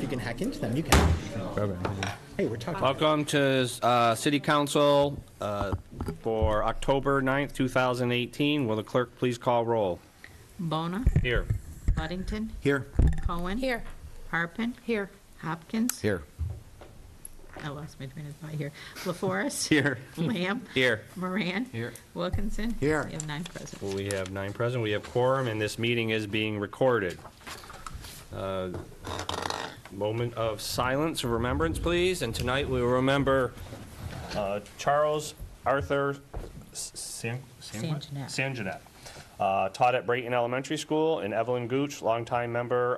you can hack into them, you can. Hey, we're talking. Welcome to City Council for October 9th, 2018. Will the clerk please call roll? Bona, Here. Luddington, Here. Cohen. Here. Harpen. Here. Hopkins. Here. I lost my train of thought here. LaForest. Here. Lamb. Here. Moran. Here. Wilkinson. Here. We have 9 present. We have 9 present. We have quorum, and this meeting is being recorded. Moment of silence or remembrance, please. And tonight we will remember Charles Arthur Sanjanet. Taught at Brayton Elementary School, and Evelyn Gooch, longtime member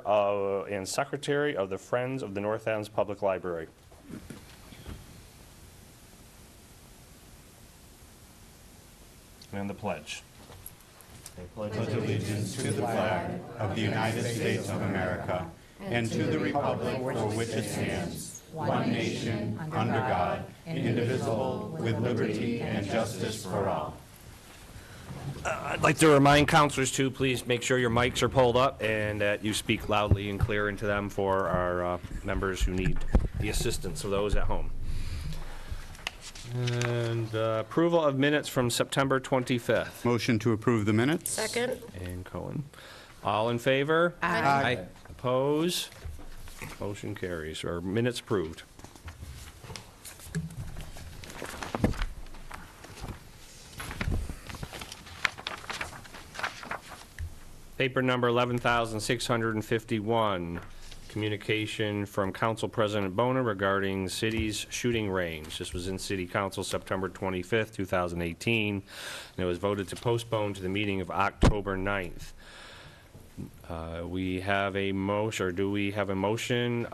and secretary of the Friends of the North Adams Public Library. And the pledge. Pledge allegiance to the flag of the United States of America and to the republic for which it stands, one nation, under God, indivisible, with liberty and justice for all. I'd like to remind counselors to please make sure your mics are pulled up and that you speak loudly and clear into them for our members who need the assistance of those at home. And approval of minutes from September 25th. Motion to approve the minutes? Second. And Cohen. All in favor? Aye. Oppose? Motion carries, or minutes approved. Paper number 11,651, communication from Council President Bona regarding city's shooting range. This was in City Council September 25th, 2018, and it was voted to postpone to the meeting of October 9th. We have a motion, or do we have a motion?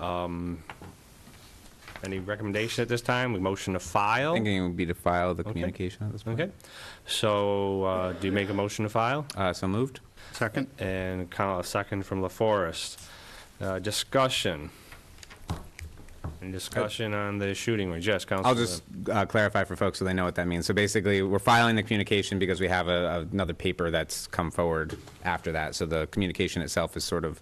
Any recommendation at this time? We motion to file? Thinking it would be to file the communication at this point. Okay. So, do you make a motion to file? So moved. Second? And a second from LaForest. Discussion. Any discussion on the shooting range? Yes, Councilman. I'll just clarify for folks so they know what that means. So basically, we're filing the communication because we have another paper that's come forward after that. So the communication itself is sort of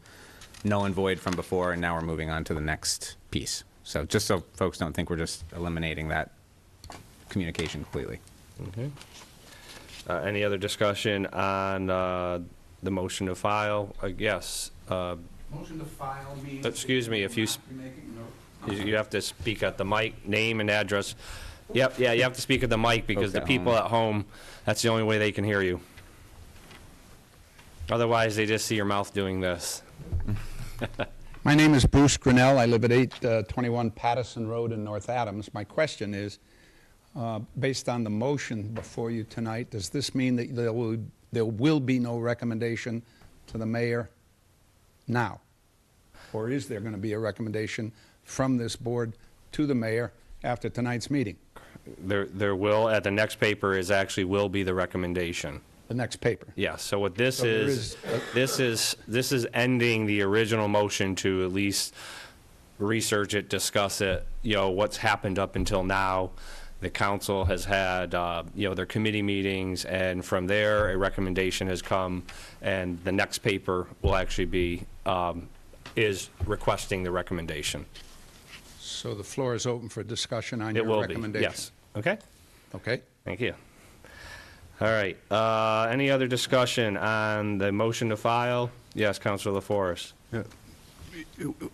null and void from before, and now we're moving on to the next piece. So just so folks don't think we're just eliminating that communication completely. Okay. Any other discussion on the motion to file? Yes. Motion to file means... Excuse me, if you have to speak at the mic, name and address. Yep, yeah, you have to speak at the mic because the people at home, that's the only way they can hear you. Otherwise, they just see your mouth doing this. My name is Bruce Grinnell. I live at 821 Patterson Road in North Adams. My question is, based on the motion before you tonight, does this mean that there will be no recommendation to the mayor now? Or is there going to be a recommendation from this board to the mayor after tonight's meeting? There will, at the next paper is actually will be the recommendation. The next paper? Yes, so what this So there is, this is ending the original motion to at least research it, discuss it, what's happened up until now. The council has had, their committee meetings, and from there, a recommendation has come, and the next paper will actually be, is requesting the recommendation. So the floor is open for discussion on It your will be, recommendation? yes. Okay? Okay. Thank you. All right, any other discussion on the motion to file? Yes, Councilor LaForest.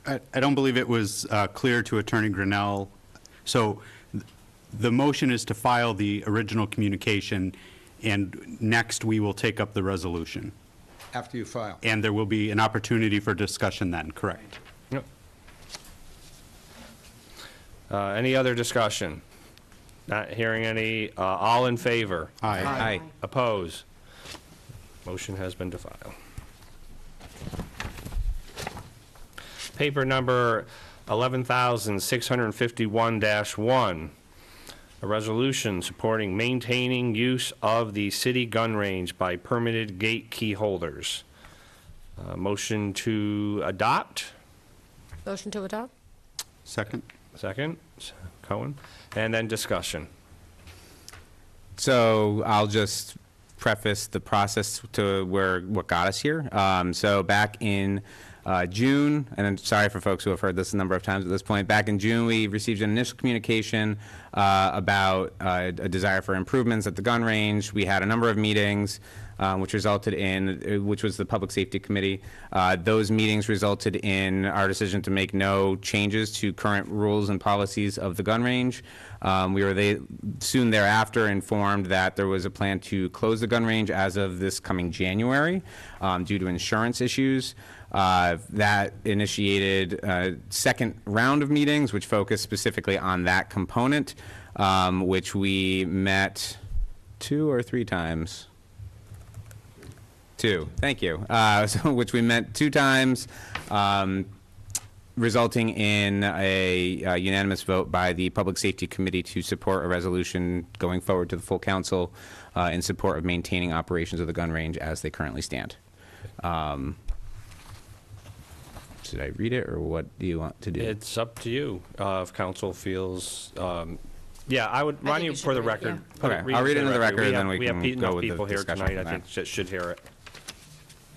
I don't believe it was clear to Attorney Grinnell. So the motion is to file the original communication, and next we will take up the resolution. After you file? And there will be an opportunity for discussion then, correct? Yep. Any other discussion? Not hearing any. All in favor? Aye. Aye. Oppose? Motion has been to file. Paper number 11,651-1, a resolution supporting maintaining use of the city gun range by permitted gate key holders. Motion to adopt? Motion to adopt? Second? Second, Cohen. And then discussion. So I'll just preface the process to what got us here. So back in June, and I'm sorry for folks who have heard this a number of times at this point, back in June, we received an initial communication about a desire for improvements at the gun range. We had a number of meetings, which resulted in, which was the Public Safety Committee. Those meetings resulted in our decision to make no changes to current rules and policies of the gun range. We were soon thereafter informed that there was a plan to close the gun range as of this coming January due to insurance issues. That initiated a second round of meetings, which focused specifically on that component, which we met 2 or 3 times. 2, thank you. Which we met 2 times, resulting in a unanimous vote by the Public Safety Committee to support a resolution going forward to the full council in support of maintaining operations of the gun range as they currently stand. Should I read it, or what do you want to do? It's up to you. If council feels, yeah, I would, Ronnie, you should for the read it, record. Okay, I'll read it into the record, and then we can have go enough with the people here discussion tonight, I from think, that should hear it.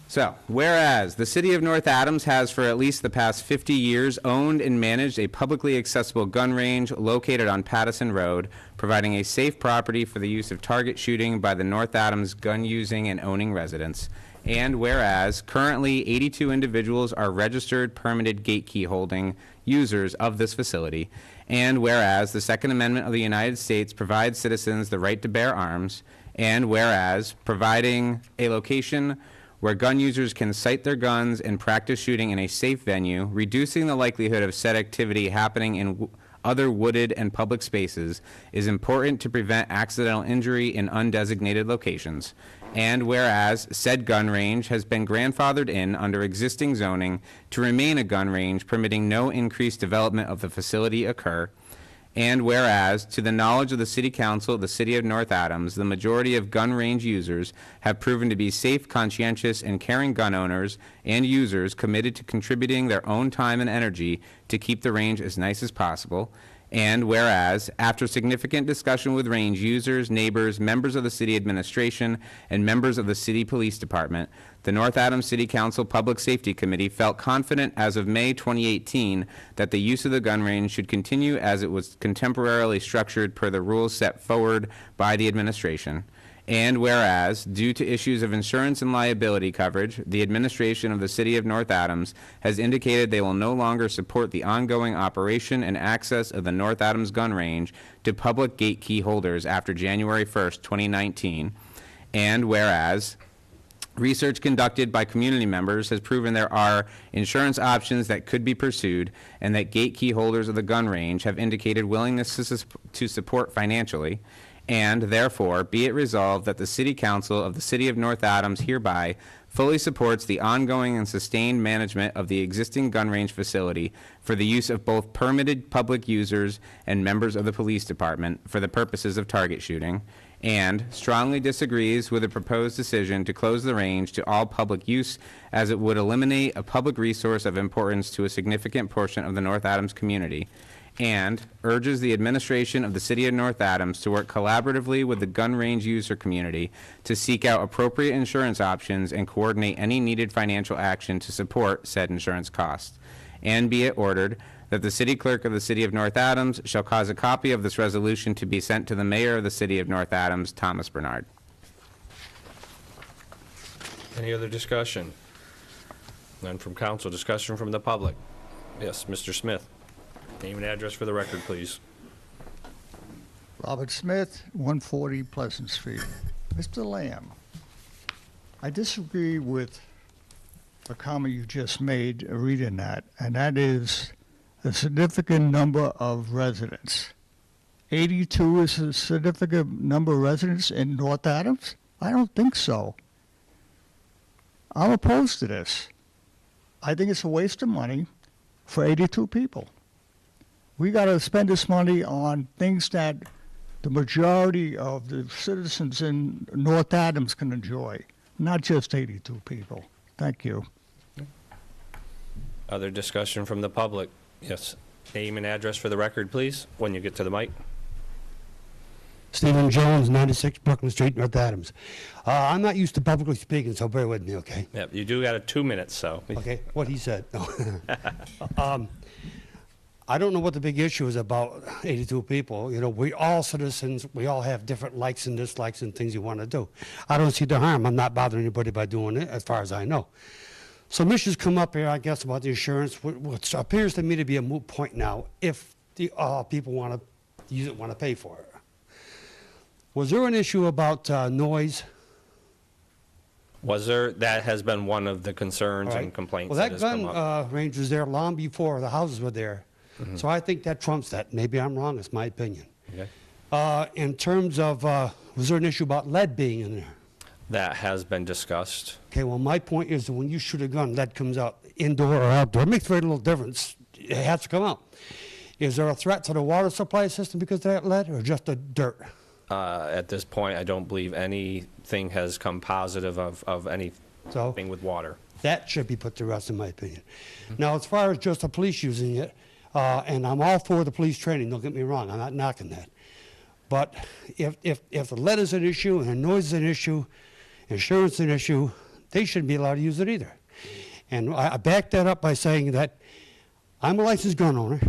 So, whereas the City of North Adams has for at least the past 50 years owned and managed a publicly accessible gun range located on Pattison Road, providing a safe property for the use of target shooting by the North Adams gun-using and owning residents. And whereas currently 82 individuals are registered permitted gate key holding users of this facility, and whereas the Second Amendment of the United States provides citizens the right to bear arms, and whereas providing a location where gun users can sight their guns and practice shooting in a safe venue, reducing the likelihood of said activity happening in other wooded and public spaces is important to prevent accidental injury in undesignated locations. And whereas said gun range has been grandfathered in under existing zoning to remain a gun range permitting no increased development of the facility occur, and whereas, to the knowledge of the City Council of the City of North Adams, the majority of gun range users have proven to be safe, conscientious, and caring gun owners and users committed to contributing their own time and energy to keep the range as nice as possible, and whereas, after significant discussion with range users, neighbors, members of the city administration, and members of the city police department, the North Adams City Council Public Safety Committee felt confident as of May 2018 that the use of the gun range should continue as it was contemporarily structured per the rules set forward by the administration. And whereas, due to issues of insurance and liability coverage, the administration of the City of North Adams has indicated they will no longer support the ongoing operation and access of the North Adams gun range to public gate key holders after January 1st, 2019. And whereas, research conducted by community members has proven there are insurance options that could be pursued, and that gate key holders of the gun range have indicated willingness to support financially. And therefore, be it resolved that the City Council of the City of North Adams hereby fully supports the ongoing and sustained management of the existing gun range facility for the use of both permitted public users and members of the police department for the purposes of target shooting, and strongly disagrees with the proposed decision to close the range to all public use, as it would eliminate a public resource of importance to a significant portion of the North Adams community, and urges the administration of the City of North Adams to work collaboratively with the gun range user community to seek out appropriate insurance options and coordinate any needed financial action to support said insurance costs. And be it ordered that the City Clerk of the City of North Adams shall cause a copy of this resolution to be sent to the Mayor of the City of North Adams, Thomas Bernard. Any other discussion? None from council. Discussion from the public. Yes, Mr. Smith. Name and address for the record, please. Robert Smith, 140 Pleasant Street. Mr. Lamb, I disagree with a comment you just made reading that, and that is a significant number of residents. 82 is a significant number of residents in North Adams? I don't think so. I'm opposed to this. I think it's a waste of money for 82 people. We got to spend this money on things that the majority of the citizens in North Adams can enjoy, not just 82 people. Thank you. Other discussion from the public? Yes. Name and address for the record, please, when you get to the mic. Stephen Jones, 96 Brooklyn Street, North Adams. I'm not used to publicly speaking, so bear with me, okay? Yep, you do got a 2 minutes, so. Okay, what he said. No. I don't know what the big issue is about 82 people. You know, we all citizens, we all have different likes and dislikes and things you want to do. I don't see the harm. I'm not bothering anybody by doing it, as far as I know. So Mission's come up here, I guess, about the insurance, which appears to me to be a moot point now, if the people want to use it, want to pay for it. Was there an issue about noise? Was there, that has been one of the concerns All right. and complaints Well, that that has come gun up. range was there long before the houses were there. So I think that trumps that. Maybe I'm wrong, it's my opinion. Okay. In terms of, was there an issue about lead being in there? That has been discussed. Okay, well, my point is that when you shoot a gun, lead comes out indoor or outdoor. It makes very little difference. It has to come out. Is there a threat to the water supply system because of that lead, or just the dirt? At this point, I don't believe anything has come positive of anything with water. That should be put to rest, in my opinion. Now, as far as just the police using it, and I'm all for the police training, don't get me wrong, I'm not knocking that. But if the lead is an issue and the noise is an issue, insurance is an issue, they shouldn't be allowed to use it either. And I back that up by saying that I'm a licensed gun owner,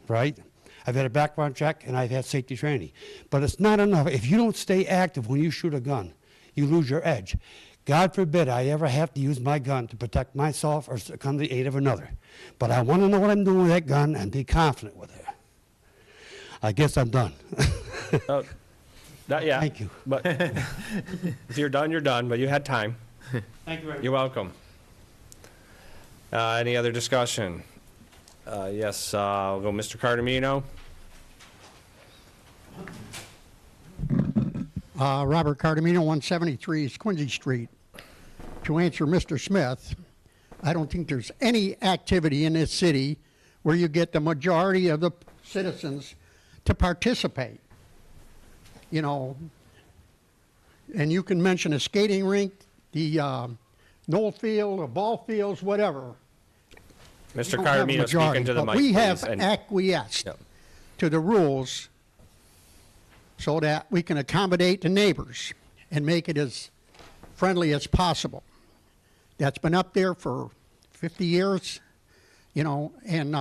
right? I've had a background check and I've had safety training. But it's not enough. If you don't stay active when you shoot a gun, you lose your edge. God forbid I ever have to use my gun to protect myself or to come to the aid of another. But I want to know what I'm doing with that gun and be confident with it. I guess I'm done. Not yet. Thank you. But if you're done, but you had time. Thank you very much. You're welcome. Any other discussion? Yes, I'll go Mr. Cardamino. Robert Cardamino, 173 East Quincy Street. To answer Mr. Smith, I don't think there's any activity in this city where you get the majority of the citizens to participate. You know, and you can mention a skating rink, the Knoll Field, the ball fields, whatever. Mr. Don't have a Cardamino, majority, speaking to the but mic, we have please, and- acquiesced Yep. to the rules so that we can accommodate the neighbors and make it as friendly as possible. That's been up there for 50 years, you know, and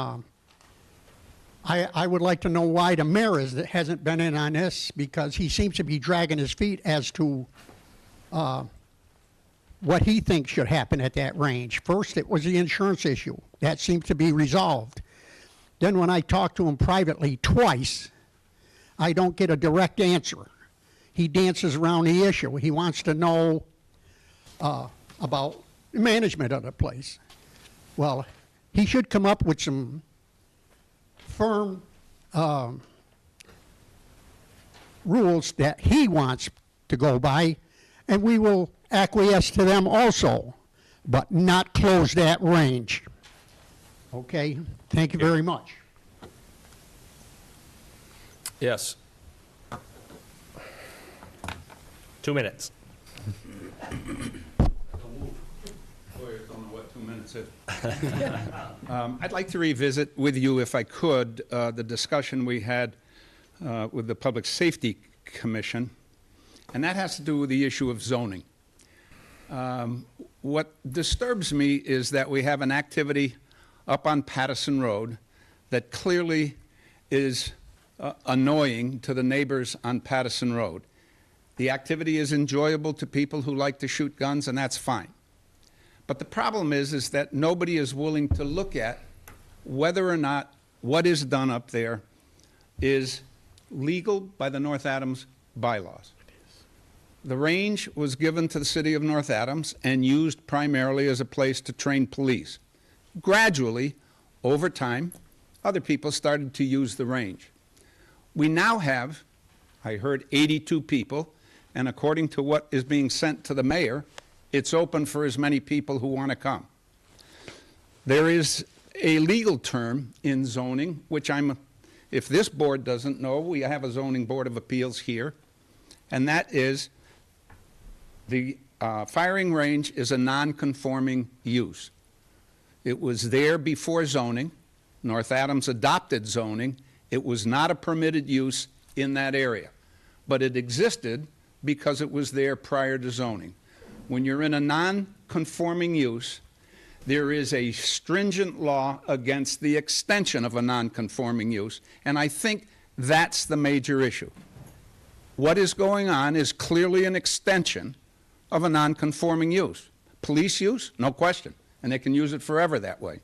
I would like to know why the mayor hasn't been in on this, because he seems to be dragging his feet as to what he thinks should happen at that range. First, it was the insurance issue. That seems to be resolved. Then when I talked to him privately twice, I don't get a direct answer. He dances around the issue. He wants to know about management of the place. Well, he should come up with some firm rules that he wants to go by, and we will acquiesce to them also, but not close that range. Okay? Thank you very much. Yes. 2 minutes. Lawyers don't know what 2 minutes is. I'd like to revisit with you, if I could, the discussion we had with the Public Safety Commission, and that has to do with the issue of zoning. What disturbs me is that we have an activity up on Patterson Road that clearly is annoying to the neighbors on Patterson Road. The activity is enjoyable to people who like to shoot guns, and that's fine. But the problem is that nobody is willing to look at whether or not what is done up there is legal by the North Adams bylaws. The range was given to the city of North Adams and used primarily as a place to train police. Gradually, over time, other people started to use the range. We now have, I heard, 82 people, and according to what is being sent to the mayor, it's open for as many people who want to come. There is a legal term in zoning, which if this board doesn't know, we have a zoning board of appeals here, and that is the firing range is a non-conforming use. It was there before zoning. North Adams adopted zoning. It was not a permitted use in that area. but it existed because it was there prior to zoning. When you're in a non-conforming use, there is a stringent law against the extension of a non-conforming use, and I think that's the major issue. What is going on is clearly an extension of a non-conforming use. Police use, no question, and they can use it forever that way.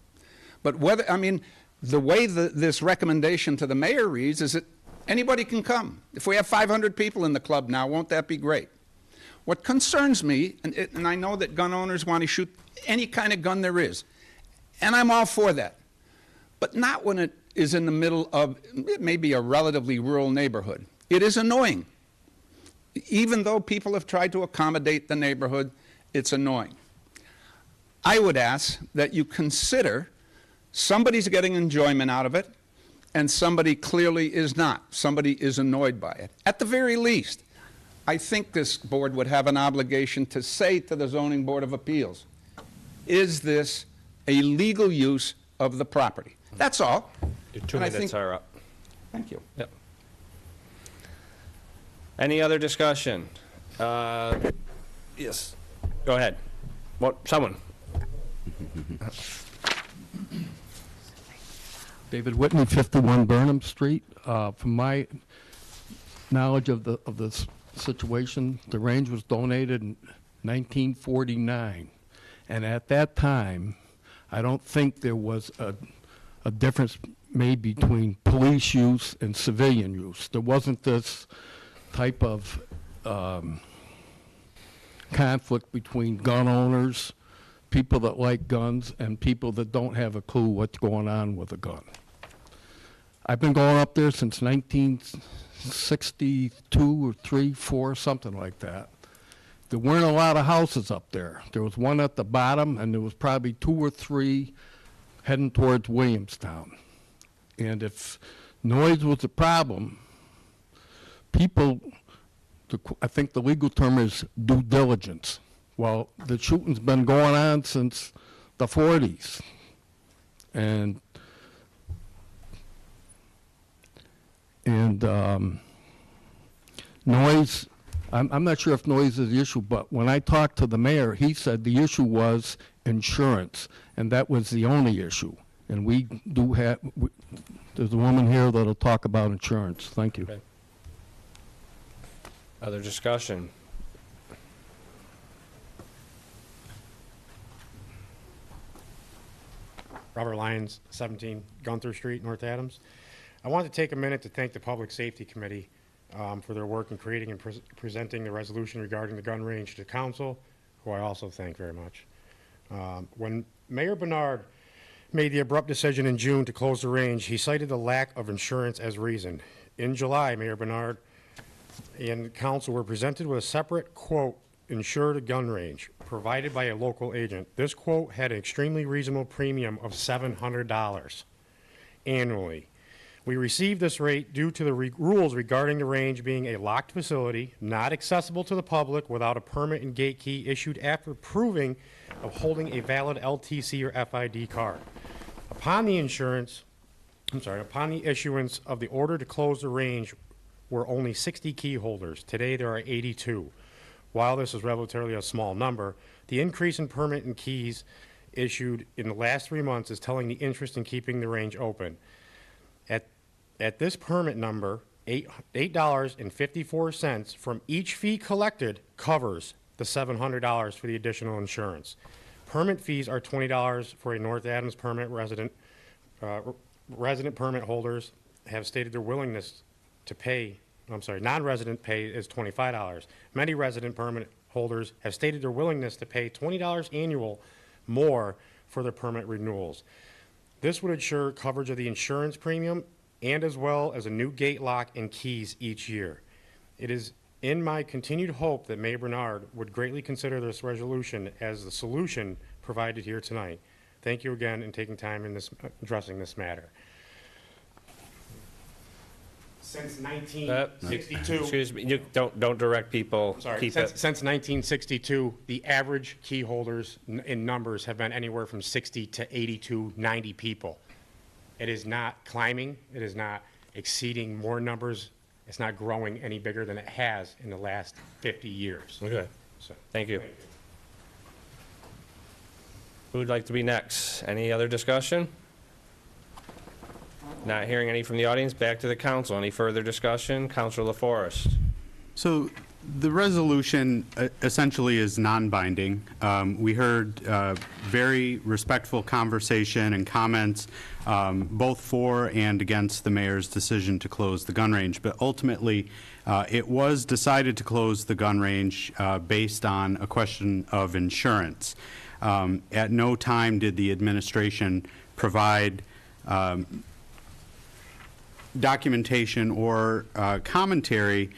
But whether, I mean, the way this recommendation to the mayor reads is that anybody can come. If we have 500 people in the club now, won't that be great? What concerns me, and I know that gun owners want to shoot any kind of gun there is, and I'm all for that, but not when it is in the middle of maybe a relatively rural neighborhood. It is annoying. Even though people have tried to accommodate the neighborhood, it's annoying. I would ask that you consider somebody's getting enjoyment out of it, and somebody clearly is not. Somebody is annoyed by it. At the very least, I think this board would have an obligation to say to the Zoning Board of Appeals, is this a legal use of the property? That's all. Your 2 And I minutes think- are up. Thank you. Yep. Any other discussion? Yes. Go ahead. What? Someone. David Whitney, 51 Burnham Street. From my knowledge of the situation, the range was donated in 1949, and at that time, I don't think there was a difference made between police use and civilian use. There wasn't this type of conflict between gun owners, people that like guns, and people that don't have a clue what's going on with a gun. I've been going up there since 1962 or 3, 4, something like that. There weren't a lot of houses up there. There was one at the bottom, and there was probably 2 or 3 heading towards Williamstown. And if noise was a problem, people, I think the legal term is due diligence. Well, the shooting's been going on since the 40s. And noise, I'm not sure if noise is the issue, but when I talked to the mayor, he said the issue was insurance, and that was the only issue. And we do have, there's a woman here that'll talk about insurance. Thank you. Okay. Other discussion? Robert Lyons, 17 Gunther Street, North Adams. I want to take a minute to thank the Public Safety Committee for their work in creating and presenting the resolution regarding the gun range to council, who I also thank very much. When Mayor Bernard made the abrupt decision in June to close the range, he cited the lack of insurance as reason. In July, Mayor Bernard and council were presented with a separate quote, insured a gun range, provided by a local agent. This quote had an extremely reasonable premium of $700 annually. We received this rate due to the rules regarding the range being a locked facility, not accessible to the public without a permit and gate key issued after proving of holding a valid LTC or FID card. Upon the issuance of the order to close the range were only 60 key holders. Today there are 82. While this is relatively a small number, the increase in permit and keys issued in the last 3 months is telling the interest in keeping the range open. At this permit number, $8.54 from each fee collected covers the $700 for the additional insurance. Permit fees are $20 for a North Adams permit resident. Resident permit holders have stated their willingness to pay, non-resident pay is $25. Many resident permit holders have stated their willingness to pay $20 annual more for their permit renewals. This would ensure coverage of the insurance premium and as well as a new gate lock and keys each year. It is in my continued hope that Mayor Bernard would greatly consider this resolution as the solution provided here tonight. Thank you again in taking time in addressing this matter. Since 1962, excuse me, you don't direct people. Sorry, since 1962, the average key holders in numbers have been anywhere from 60 to 82, 90 people. It is not climbing. It is not exceeding more numbers It's not growing any bigger than it has in the last 50 years. Okay, So, thank you. Who would like to be next? Any other discussion? Not hearing any from the audience, back to the council. Any further discussion? Councilor LaForest. So the resolution essentially is non-binding. We heard very respectful conversation and comments, both for and against the mayor's decision to close the gun range. But ultimately, it was decided to close the gun range based on a question of insurance. At no time did the administration provide documentation or commentary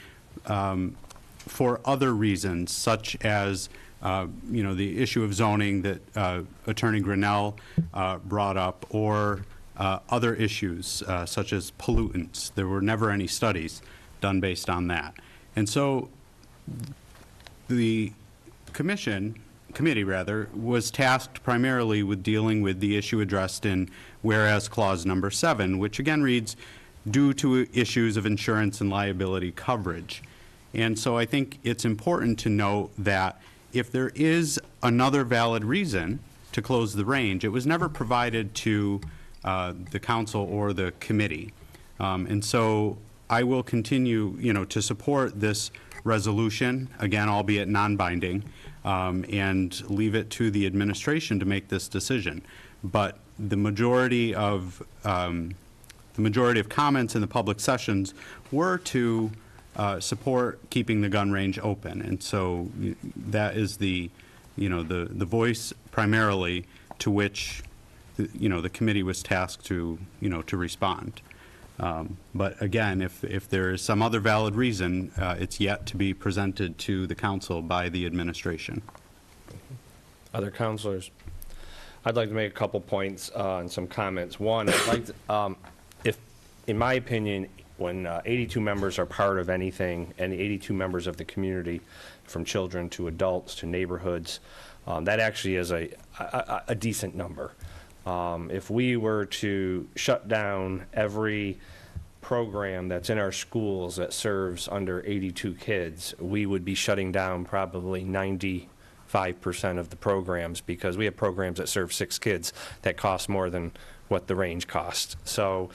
for other reasons, such as the issue of zoning that Attorney Grinnell brought up, or other issues such as pollutants. There were never any studies done based on that. And so the committee was tasked primarily with dealing with the issue addressed in whereas clause number 7, which again reads, due to issues of insurance and liability coverage. And so I think it's important to note that if there is another valid reason to close the range, it was never provided to the council or the committee. And so I will continue, to support this resolution, again, albeit non-binding, and leave it to the administration to make this decision. But the majority of comments in the public sessions were to support keeping the gun range open, and so that is the voice primarily to which the committee was tasked to respond. But again, if there is some other valid reason, it's yet to be presented to the council by the administration. Other councilors? I'd like to make a couple points and some comments. One, I'd like to, in my opinion, when 82 members are part of anything, and 82 members of the community, from children to adults to neighborhoods, that actually is a decent number. If we were to shut down every program that's in our schools that serves under 82 kids, we would be shutting down probably 95% of the programs, because we have programs that serve 6 kids that cost more than what the range costs. So,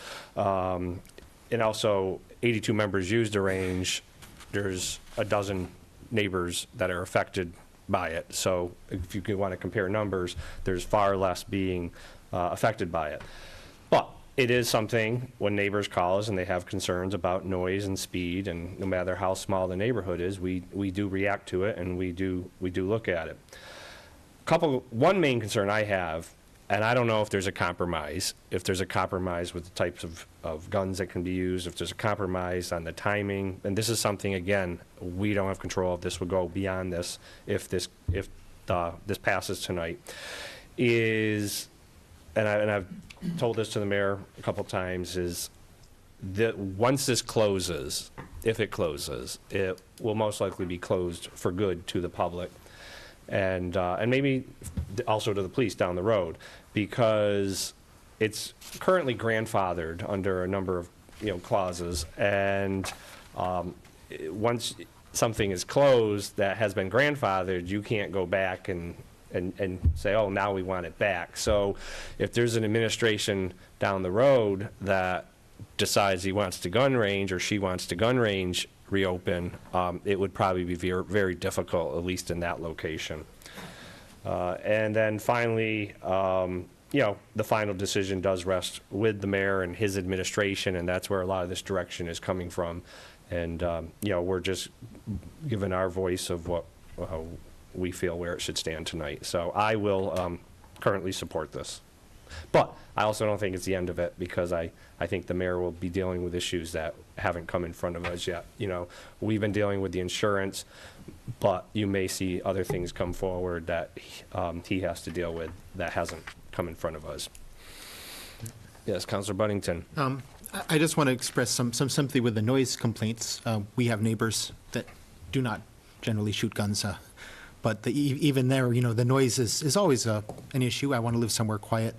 and also 82 members use the range. There's a dozen neighbors that are affected by it. So if you want to compare numbers, there's far less being affected by it. But it is something, when neighbors call us and they have concerns about noise and speed, and no matter how small the neighborhood is, we do react to it, and we do look at it. One main concern I have, and I don't know if there's a compromise with the types of guns that can be used, if there's a compromise on the timing, and this is something, again, we don't have control of. This will go beyond this if this passes tonight, is, and I've told this to the mayor a couple times, is that once this closes, if it closes, it will most likely be closed for good to the public, and maybe also to the police down the road, because it's currently grandfathered under a number of clauses, and once something is closed that has been grandfathered, you can't go back and say, oh, now we want it back. So if there's an administration down the road that decides he wants to gun range, or she wants to gun range reopen, it would probably be very, very difficult, at least in that location. And then finally, the final decision does rest with the mayor and his administration, and that's where a lot of this direction is coming from. And, we're just giving our voice of what we feel where it should stand tonight. So I will currently support this. But I also don't think it's the end of it, because I think the mayor will be dealing with issues that haven't come in front of us yet. We've been dealing with the insurance, but you may see other things come forward that he has to deal with that hasn't come in front of us. Yes, Councilor Buddington. I just want to express some sympathy with the noise complaints. We have neighbors that do not generally shoot guns, but even there, the noise is always an issue. I want to live somewhere quiet.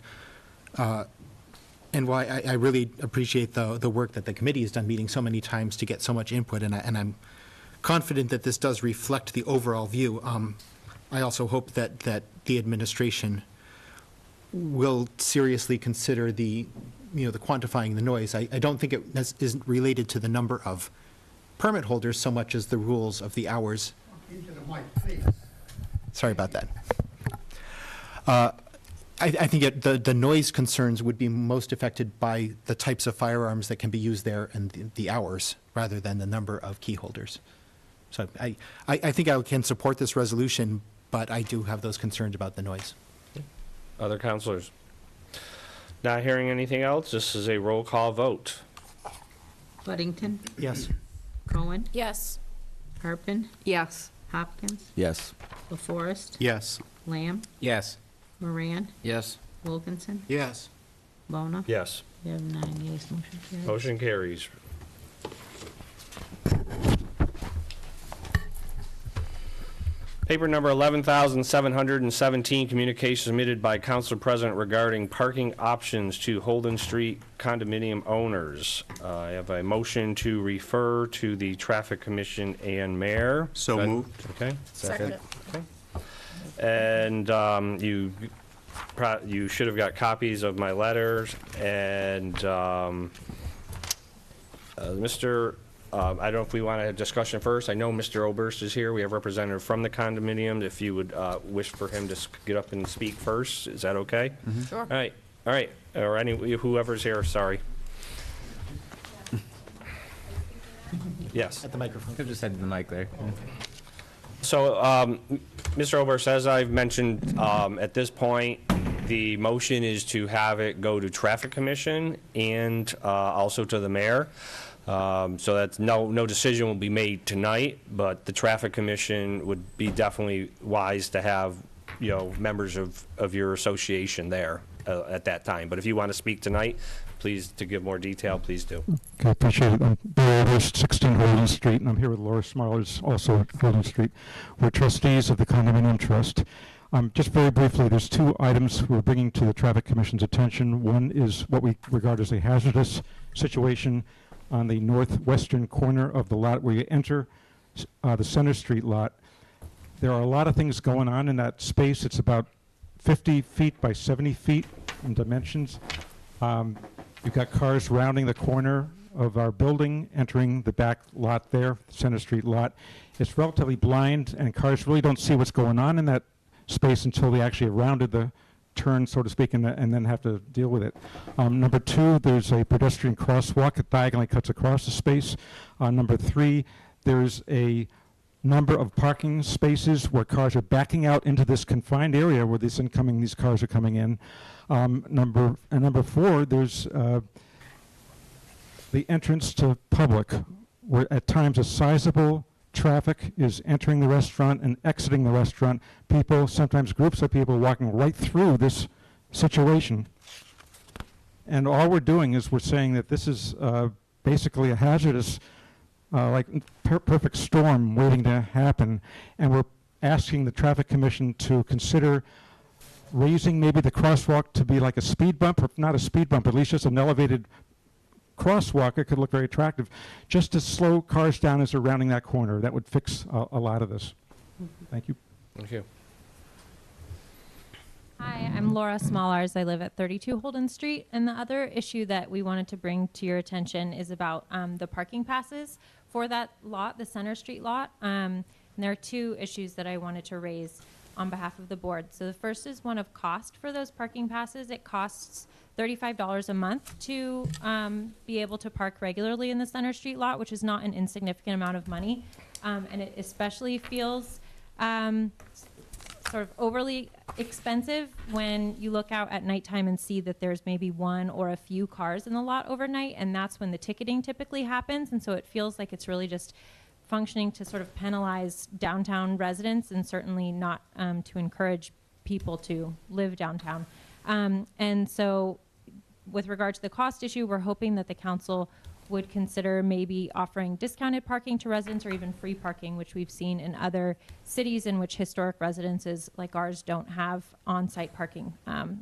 And why I really appreciate the work that the committee has done, meeting so many times to get so much input, and I'm confident that this does reflect the overall view. I also hope that the administration will seriously consider the quantifying the noise. I don't think it isn't related to the number of permit holders so much as the rules of the hours. Sorry about that. I think the noise concerns would be most affected by the types of firearms that can be used there and the hours, rather than the number of key holders. So I think I can support this resolution, but I do have those concerns about the noise. Other counselors? Not hearing anything else, this is a roll call vote. Buddington, Yes. Cohen, Yes. Harpen, Yes. Hopkins, Yes. LaForest, Yes. Lamb, Yes. Moran, Yes. Wilkinson, Yes. Lona. Yes. You have 9 yeas, motion carries. Motion carries. Paper number 11,717, communication submitted by Council President regarding parking options to Holden Street condominium owners. I have a motion to refer to the Traffic Commission and Mayor. So Good. moved. Okay. Second. And you should have got copies of my letters, and Mr. I don't know if we want to have discussion first. I know Mr. Oberst is here. We have a representative from the condominium. If you would wish for him to get up and speak first, is that okay? Sure. All right, or whoever's here, sorry. Yes. At the microphone. Could have just said the mic there. So, Mr. Oberst, as I've mentioned, at this point, the motion is to have it go to Traffic Commission and also to the mayor. So that's no decision will be made tonight, but the Traffic Commission would be definitely wise to have, members of your association there at that time. But if you want to speak tonight, please, to give more detail, please do. Okay, appreciate it. I'm Bill Oberst, 16 Holden Street, and I'm here with Laura Smarlers, also at Holden Street. We're trustees of the Condominium Trust. Just very briefly, there's 2 items we're bringing to the Traffic Commission's attention. One is what we regard as a hazardous situation on the northwestern corner of the lot where you enter the Center Street lot. There are a lot of things going on in that space. It's about 50 feet by 70 feet in dimensions. You've got cars rounding the corner of our building, entering the back lot there, Center Street lot. It's relatively blind, and cars really don't see what's going on in that space until they actually have rounded the turn, so to speak, and then have to deal with it. Number 2, there's a pedestrian crosswalk that diagonally cuts across the space. Number 3, there's a number of parking spaces where cars are backing out into this confined area where these cars are coming in. Number 4, there's the entrance to public, where at times a sizable traffic is entering the restaurant and exiting the restaurant. People, sometimes groups of people, walking right through this situation. And all we're doing is we're saying that this is basically a hazardous, perfect storm waiting to happen. And we're asking the Traffic Commission to consider raising maybe the crosswalk to be like a speed bump, or not a speed bump, at least just an elevated crosswalk. It could look very attractive, just to slow cars down as they're rounding that corner. That would fix a lot of this. Thank you. Thank you. Hi, I'm Laura Smallars. I live at 32 Holden Street. And the other issue that we wanted to bring to your attention is about the parking passes for that lot, the Center Street lot. And there are 2 issues that I wanted to raise on behalf of the board. So the first is one of cost for those parking passes. It costs $35 a month to be able to park regularly in the Center Street lot, which is not an insignificant amount of money. And it especially feels sort of overly expensive when you look out at nighttime and see that there's maybe 1 or a few cars in the lot overnight, and that's when the ticketing typically happens. And so it feels like it's really just functioning to sort of penalize downtown residents, and certainly not to encourage people to live downtown. And so with regard to the cost issue, we're hoping that the council would consider maybe offering discounted parking to residents, or even free parking, which we've seen in other cities in which historic residences like ours don't have on-site parking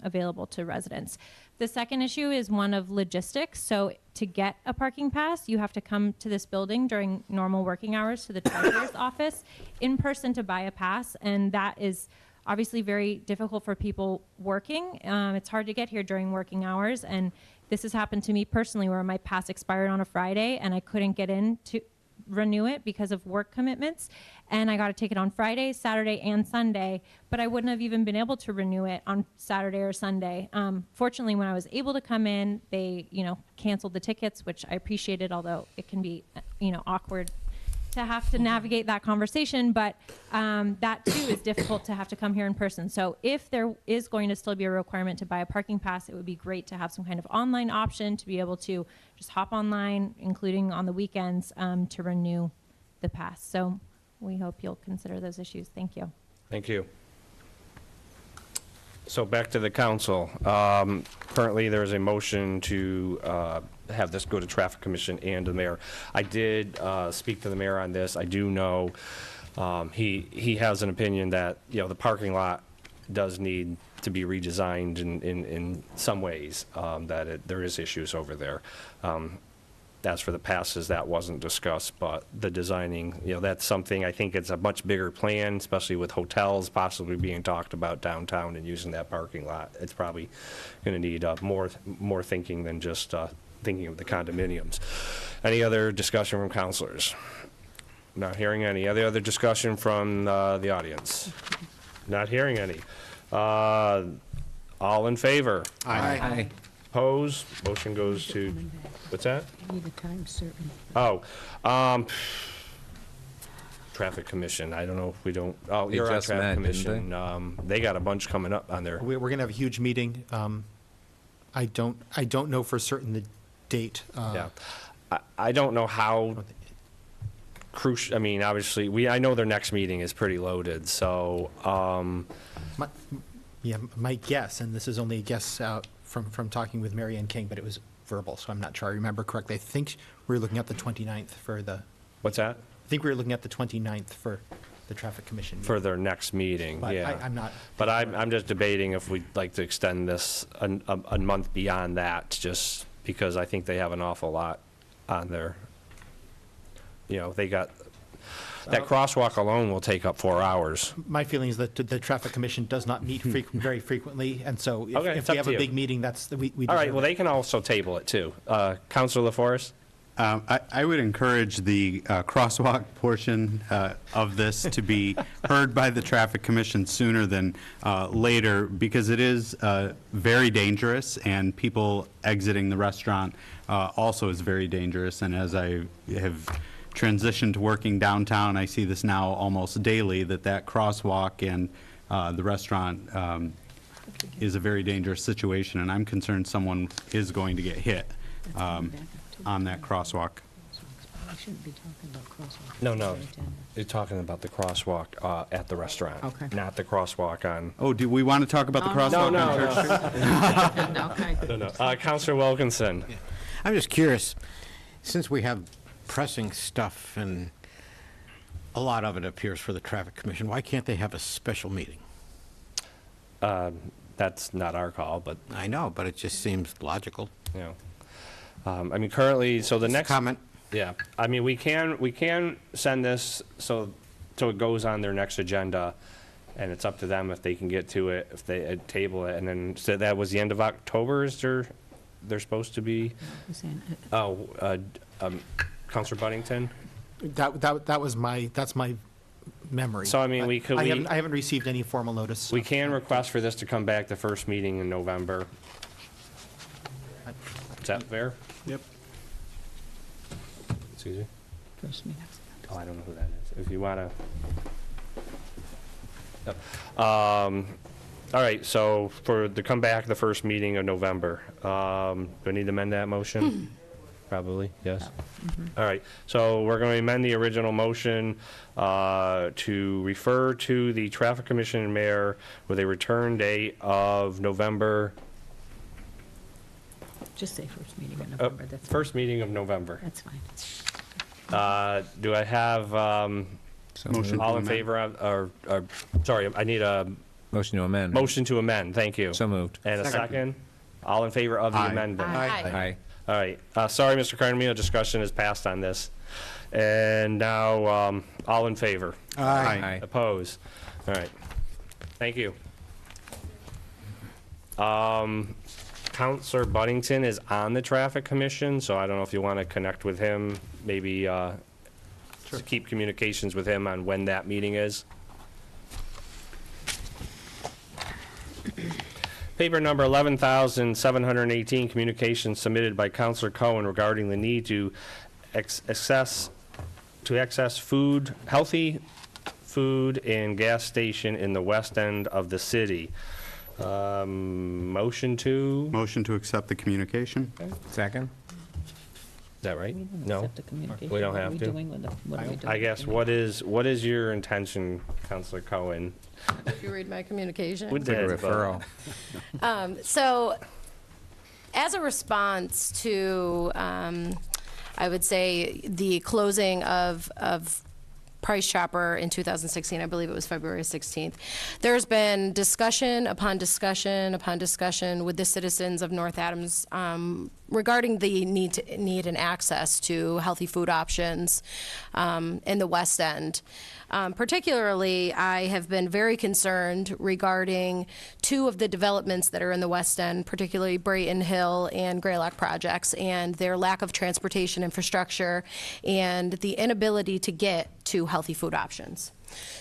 available to residents. The second issue is one of logistics. So to get a parking pass, you have to come to this building during normal working hours to the treasurer's office in person to buy a pass. And that is obviously very difficult for people working. It's hard to get here during working hours. And this has happened to me personally where my pass expired on a Friday and I couldn't get in to renew it because of work commitments, and I got to take it on Friday, Saturday, and Sunday, but I wouldn't have even been able to renew it on Saturday or Sunday. Fortunately, when I was able to come in, they, canceled the tickets, which I appreciated, although it can be, awkward to have to navigate that conversation, but that too is difficult to have to come here in person. So if there is going to still be a requirement to buy a parking pass, it would be great to have some kind of online option to be able to just hop online, including on the weekends, to renew the pass. So we hope you'll consider those issues. Thank you. Thank you. So back to the council. Currently, there is a motion to have this go to Traffic Commission and the mayor. I did speak to the mayor on this. I do know he has an opinion that, the parking lot does need to be redesigned in some ways, that there is issues over there. As for the passes, that wasn't discussed, but the designing, that's something, I think it's a much bigger plan, especially with hotels possibly being talked about downtown and using that parking lot. It's probably going to need more thinking than just thinking of the condominiums. Any other discussion from councilors? Not hearing any. Any other discussion from the audience? Not hearing any. All in favor? Aye. Opposed? Motion goes to, what's that? Need a time certain. Oh, Traffic Commission, I don't know if we don't, They you're on just Traffic met, didn't Commission. They got a bunch coming up on there. We're going to have a huge meeting. I don't know for certain the date. Yeah. I don't know how crucial, obviously, I know their next meeting is pretty loaded, so, My guess, and this is only a guess out from talking with Mary Ann King, but it was verbal, so I'm not sure I remember correctly. I think we were looking at the 29th for the, what's that? I think we were looking at the 29th for the Traffic Commission. For their next meeting, But yeah. I'm not. But I'm just debating if we'd like to extend this a month beyond that, just because I think they have an awful lot on there. They got, that crosswalk alone will take up 4 hours. My feeling is that the Traffic Commission does not meet very frequently, and so Okay, if it's we up have to a you. big meeting, we All right, deserve well, it. they can also table it too. Counselor LaForest? I would encourage the crosswalk portion of this to be heard by the Traffic Commission sooner than later, because it is very dangerous, and people exiting the restaurant also is very dangerous. And as I have transitioned to working downtown, I see this now almost daily, that crosswalk and the restaurant is a very dangerous situation, and I'm concerned someone is going to get hit on that crosswalk. We shouldn't be talking about crosswalks. No. You're talking about the crosswalk at the restaurant. Okay. Not the crosswalk on. Oh, do we want to talk about the crosswalk on Church Street? Okay. No. Counselor Wilkinson? I'm just curious, since we have pressing stuff and a lot of it appears for the Traffic Commission, why can't they have a special meeting? That's not our call, but, I know, but it just seems logical. currently, so the next. Comment? Yeah, we can send this so it goes on their next agenda, and it's up to them if they can get to it, if they table it, and then, so that was the end of October, is they're supposed to be? Counselor Buddington? That's my memory. So, I haven't received any formal notice. We can request for this to come back the first meeting in November. Is that fair? Yep. Susie? First meeting. Oh, I don't know who that is. If you want to. All right, so to come back the first meeting of November, do I need to amend that motion? Probably, yes. All right, so we're going to amend the original motion to refer to the Traffic Commission and Mayor with a return date of November. Just say first meeting in November. That's fine. First meeting of November. That's fine. Do I have, Motion all to in amend. favor of, sorry, I need a Motion to amend. motion to amend, thank you. So moved. And a second? All in favor of the Aye. amendment? Aye. All right. Sorry, Mr. Carnemino, discussion is passed on this. And now, all in favor? Aye. Oppose? All right. Thank you. Counselor Buddington is on the Traffic Commission, so I don't know if you want to connect with him, maybe to keep communications with him on when that meeting is. Paper number 11,718, communications submitted by Counselor Cohen regarding the need to access healthy food and gas station in the west end of the city. Motion to? Motion to accept the communication? Second? Is that right? No? Accept the communication. We don't What are have we to? doing with what are we doing? I guess, what is your intention, Counselor Cohen? If you read my communication. We Like a did, but- referral. So, as a response to, I would say, the closing of Price Chopper in 2016, I believe it was February 16th, there's been discussion upon discussion upon discussion with the citizens of North Adams regarding the need and access to healthy food options in the West End. Particularly, I have been very concerned regarding two of the developments that are in the West End, particularly Brayton Hill and Greylock projects, and their lack of transportation infrastructure and the inability to get to healthy food options.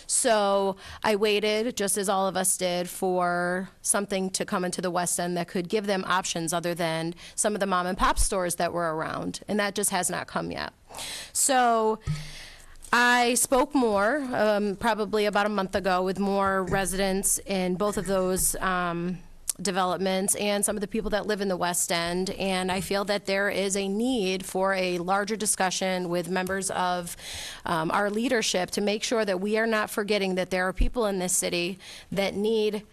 So I waited, just as all of us did, for something to come into the West End that could give them options other than some of the mom and pop stores that were around, and that just has not come yet. So I spoke more, probably about a month ago, with more residents in both of those developments and some of the people that live in the West End, and I feel that there is a need for a larger discussion with members of our leadership to make sure that we are not forgetting that there are people in this city that need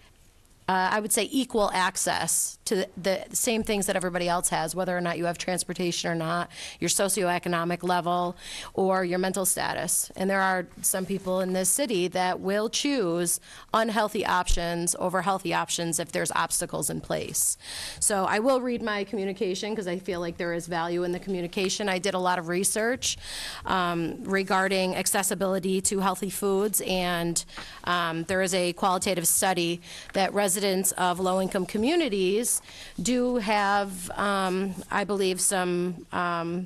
I would say equal access to the same things that everybody else has, whether or not you have transportation or not, your socioeconomic level, or your mental status. And there are some people in this city that will choose unhealthy options over healthy options if there's obstacles in place. So I will read my communication because I feel like there is value in the communication. I did a lot of research regarding accessibility to healthy foods, and there is a qualitative study that residents of low-income communities do have, I believe, some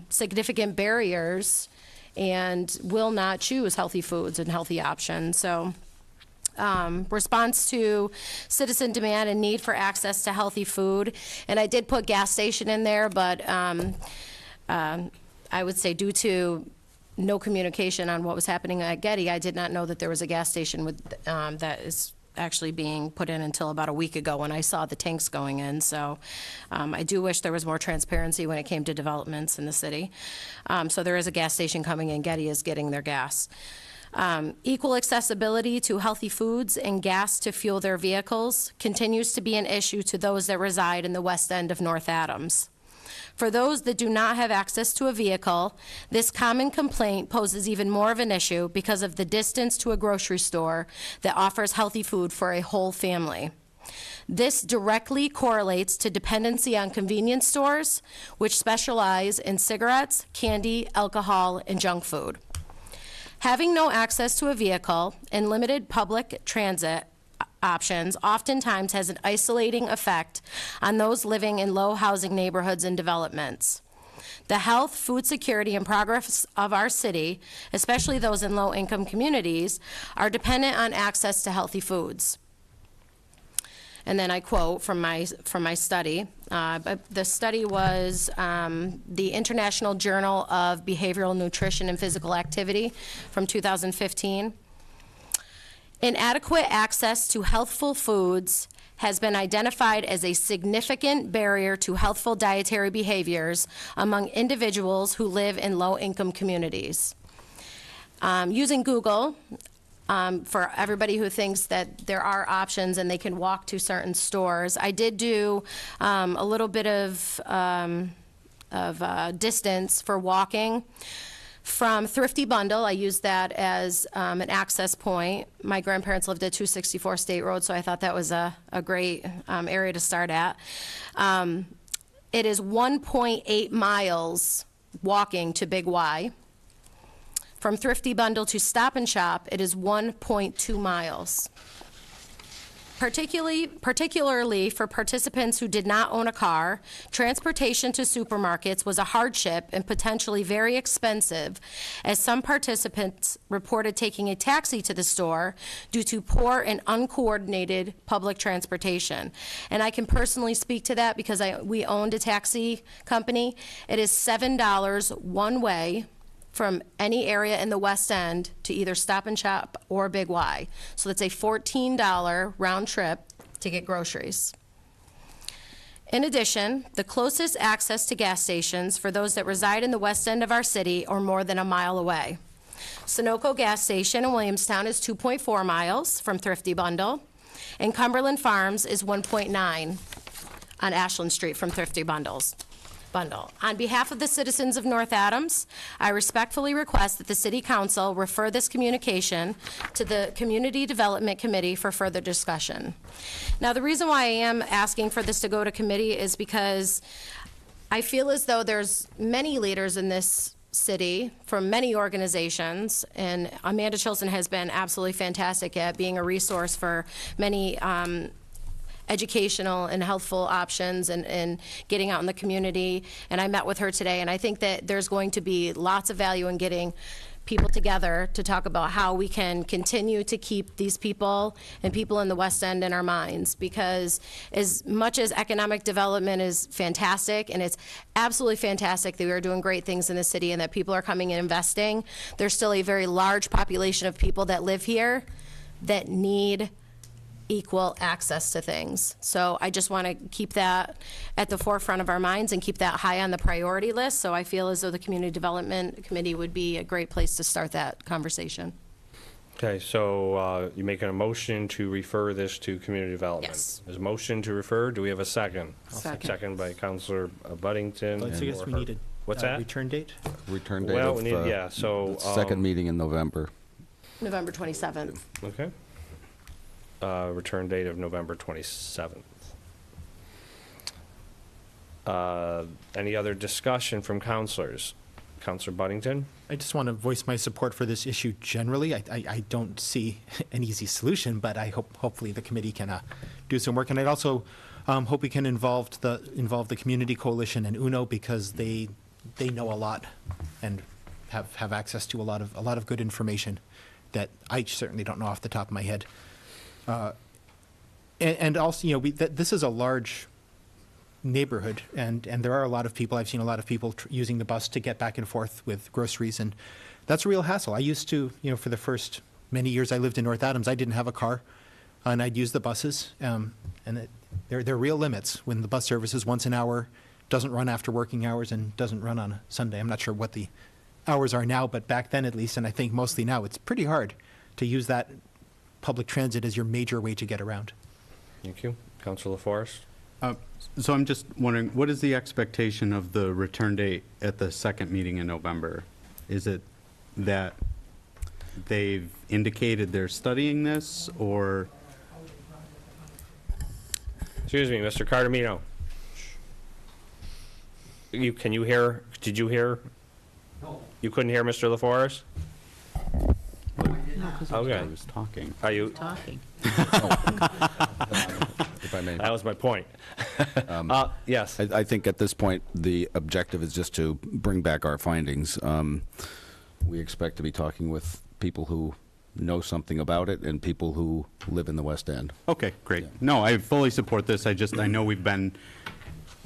significant barriers and will not choose healthy foods and healthy options. So response to citizen demand and need for access to healthy food. And I did put gas station in there, but I would say due to no communication on what was happening at Getty, I did not know that there was a gas station with that is actually being put in until about a week ago when I saw the tanks going in. So I do wish there was more transparency when it came to developments in the city. So there is a gas station coming in. Getty is getting their gas. Equal accessibility to healthy foods and gas to fuel their vehicles continues to be an issue to those that reside in the West End of North Adams. For those that do not have access to a vehicle, this common complaint poses even more of an issue because of the distance to a grocery store that offers healthy food for a whole family. This directly correlates to dependency on convenience stores, which specialize in cigarettes, candy, alcohol, and junk food. Having no access to a vehicle and limited public transit options oftentimes has an isolating effect on those living in low housing neighborhoods and developments. The health, food security, and progress of our city, especially those in low-income communities, are dependent on access to healthy foods. And then I quote from my study. The study was the International Journal of Behavioral Nutrition and Physical Activity from 2015. Inadequate access to healthful foods has been identified as a significant barrier to healthful dietary behaviors among individuals who live in low-income communities. Using Google, for everybody who thinks that there are options and they can walk to certain stores, I did do a little bit of distance for walking. From Thrifty Bundle, I used that as an access point. My grandparents lived at 264 State Road, so I thought that was a great area to start at. It is 1.8 miles walking to Big Y. From Thrifty Bundle to Stop and Shop, it is 1.2 miles. Particularly for participants who did not own a car, transportation to supermarkets was a hardship and potentially very expensive, as some participants reported taking a taxi to the store due to poor and uncoordinated public transportation. And I can personally speak to that because we owned a taxi company. It is $7 one way from any area in the West End to either Stop and Shop or Big Y. So that's a $14 round trip to get groceries. In addition, the closest access to gas stations for those that reside in the West End of our city are more than a mile away. Sunoco gas station in Williamstown is 2.4 miles from Thrifty Bundle, and Cumberland Farms is 1.9 on Ashland Street from Thrifty Bundle. On behalf of the citizens of North Adams, I respectfully request that the City Council refer this communication to the Community Development Committee for further discussion. Now, the reason why I am asking for this to go to committee is because I feel as though there's many leaders in this city from many organizations, and Amanda Chilson has been absolutely fantastic at being a resource for many educational and healthful options and getting out in the community. And I met with her today, and I think that there's going to be lots of value in getting people together to talk about how we can continue to keep these people and people in the West End in our minds, because as much as economic development is fantastic, and it's absolutely fantastic that we are doing great things in the city and that people are coming and investing, there's still a very large population of people that live here that need equal access to things. So I just want to keep that at the forefront of our minds and keep that high on the priority list. So I feel as though the Community Development Committee would be a great place to start that conversation. Okay, so you're making a motion to refer this to community development? Yes. There's a motion to refer. Do we have a second? Second. Second by Councilor Buddington. I guess we needed What's that? return date? Return date Well, of we need, yeah, so. the second meeting in November. November 27th. Okay. Return date of November 27th. Any other discussion from councilors? Councilor Buddington? I just want to voice my support for this issue generally. I don't see an easy solution, but I hopefully the committee can do some work. And I'd also hope we can involve the Community Coalition and UNO, because they know a lot and have access to a lot of good information that I certainly don't know off the top of my head. And also, this is a large neighborhood, and there are a lot of people. I've seen a lot of people using the bus to get back and forth with groceries, and that's a real hassle. I used to, for the first many years I lived in North Adams, I didn't have a car, and I'd use the buses, and there are real limits when the bus service is once an hour, doesn't run after working hours, and doesn't run on a Sunday. I'm not sure what the hours are now, but back then at least, and I think mostly now, it's pretty hard to use that public transit as your major way to get around. Thank you. Councilor LaForest? So I'm just wondering, what is the expectation of the return date at the second meeting in November? Is it that they've indicated they're studying this, or? Excuse me, Mr. Cardamino. Can you hear? Did you hear? No. You couldn't hear Mr. LaForest? Okay. I was talking. Are you? Talking. If I may. That was my point. Yes. I think at this point, the objective is just to bring back our findings. We expect to be talking with people who know something about it and people who live in the West End. Okay, great. No, I fully support this. I know we've been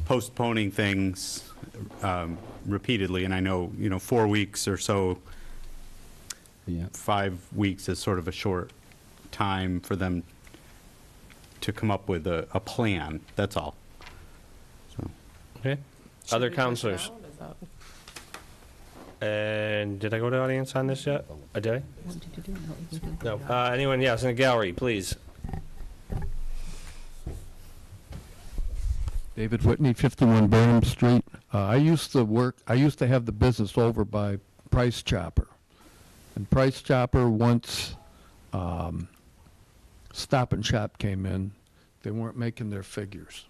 postponing things repeatedly, and I know, 4 weeks or so, 5 weeks is sort of a short time for them to come up with a plan. That's all. So. Okay. Other councilors? And did I go to audience on this yet? Did I? No. Anyone? Yes, in the gallery, please. David Whitney, 51 Burnham Street. I used to have the business over by Price Chopper. And Price Chopper, once Stop and Shop came in, they weren't making their figures.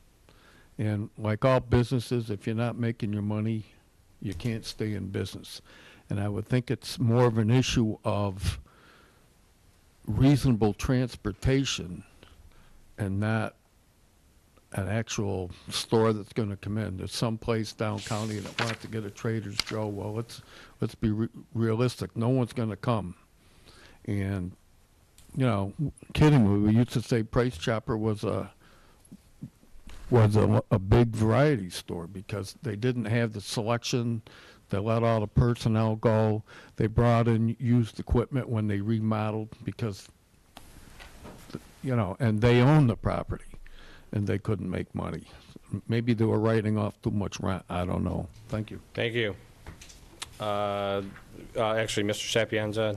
And like all businesses, if you're not making your money, you can't stay in business. And I would think it's more of an issue of reasonable transportation and not an actual store that's going to come in. There's some place down county that wants to get a Trader's Joe. Well, let's be realistic. No one's going to come. And, you know, kiddingly, we used to say Price Chopper was a big variety store because they didn't have the selection. They let all the personnel go. They brought in used equipment when they remodeled because, you know, and they owned the property and they couldn't make money. Maybe they were writing off too much rent. I don't know. Thank you. Thank you. Actually, Mr. Sapienza.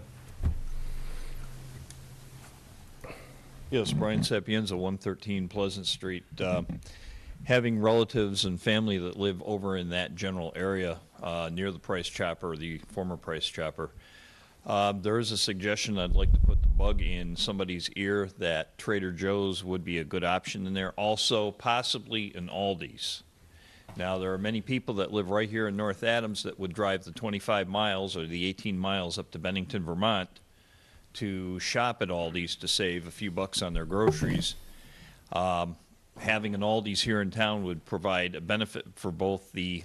Yes, Brian Sapienza, 113 Pleasant Street. Having relatives and family that live over in that general area near the Price Chopper, the former Price Chopper, there is a suggestion I'd like to put the bug in somebody's ear that Trader Joe's would be a good option in there. Also, possibly an Aldi's. Now, there are many people that live right here in North Adams that would drive the 25 miles or the 18 miles up to Bennington, Vermont to shop at Aldi's to save a few bucks on their groceries. Having an Aldi's here in town would provide a benefit for both the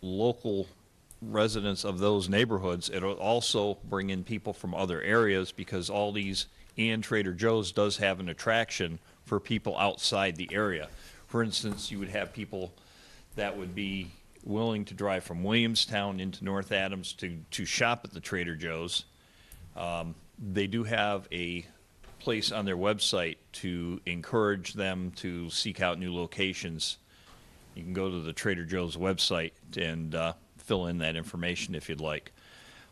local residents of those neighborhoods. It'll also bring in people from other areas because Aldi's and Trader Joe's does have an attraction for people outside the area. For instance, you would have people that would be willing to drive from Williamstown into North Adams to shop at the Trader Joe's. They do have a place on their website to encourage them to seek out new locations. You can go to the Trader Joe's website and fill in that information if you'd like.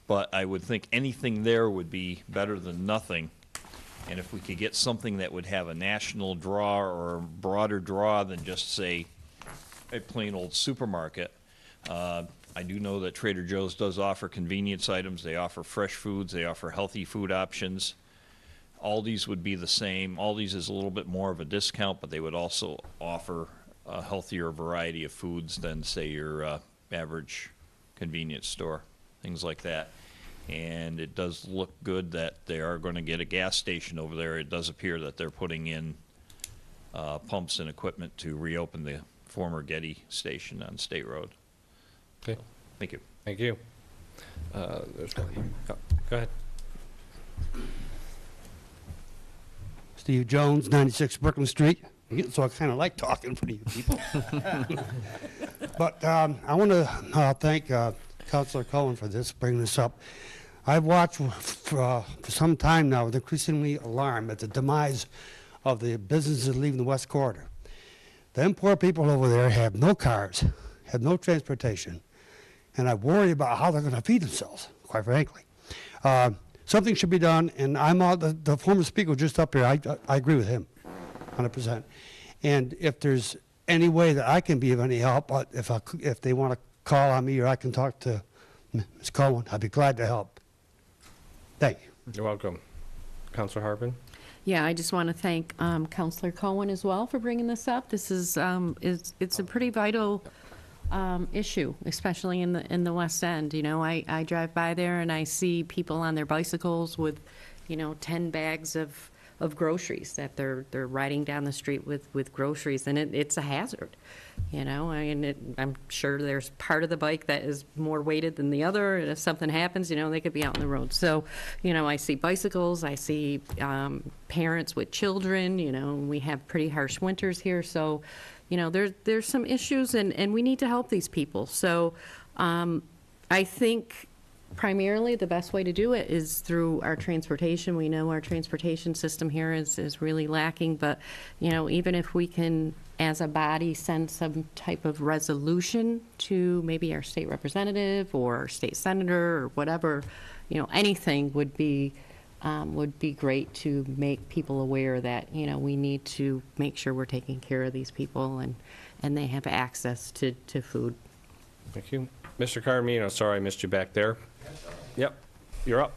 But I would think anything there would be better than nothing. And if we could get something that would have a national draw or a broader draw than just, say, a plain old supermarket. I do know that Trader Joe's does offer convenience items. They offer fresh foods. They offer healthy food options. Aldi's would be the same. Aldi's is a little bit more of a discount, but they would also offer a healthier variety of foods than, say, your average convenience store, things like that. And it does look good that they are going to get a gas station over there. It does appear that they're putting in pumps and equipment to reopen the former Getty station on State Road. Okay. Thank you. Thank you. Go ahead. Steve Jones, 96 Brooklyn Street. So I kind of like talking for you people. But I want to thank Councilor Cohen for bringing this up. I've watched for some time now with increasingly alarm at the demise of the businesses leaving the West Corridor. Them poor people over there have no cars, have no transportation, and I worry about how they're going to feed themselves, quite frankly. Something should be done, and I'm all, the former speaker was just up here. I agree with him, 100%. And if there's any way that I can be of any help, if they want to call on me or I can talk to Ms. Cohen, I'd be glad to help. Thank you. You're welcome. Councilor Harvin? Yeah, I just want to thank Councilor Cohen as well for bringing this up. This is it's a pretty vital issue, especially in the West End. You know, I drive by there and I see people on their bicycles with, 10 bags of groceries that they're riding down the street with groceries, and it's a hazard. I'm sure there's part of the bike that is more weighted than the other, and if something happens, they could be out on the road. So, I see bicycles, I see parents with children, we have pretty harsh winters here, so, there's some issues, and we need to help these people. So, I think primarily the best way to do it is through our transportation. We know our transportation system here is really lacking, but even if we can as a body send some type of resolution to maybe our state representative or our state senator or whatever, anything would be great to make people aware that we need to make sure we're taking care of these people and they have access to food. Thank you. Mr. Carmino, sorry I missed you back there. Yep, you're up.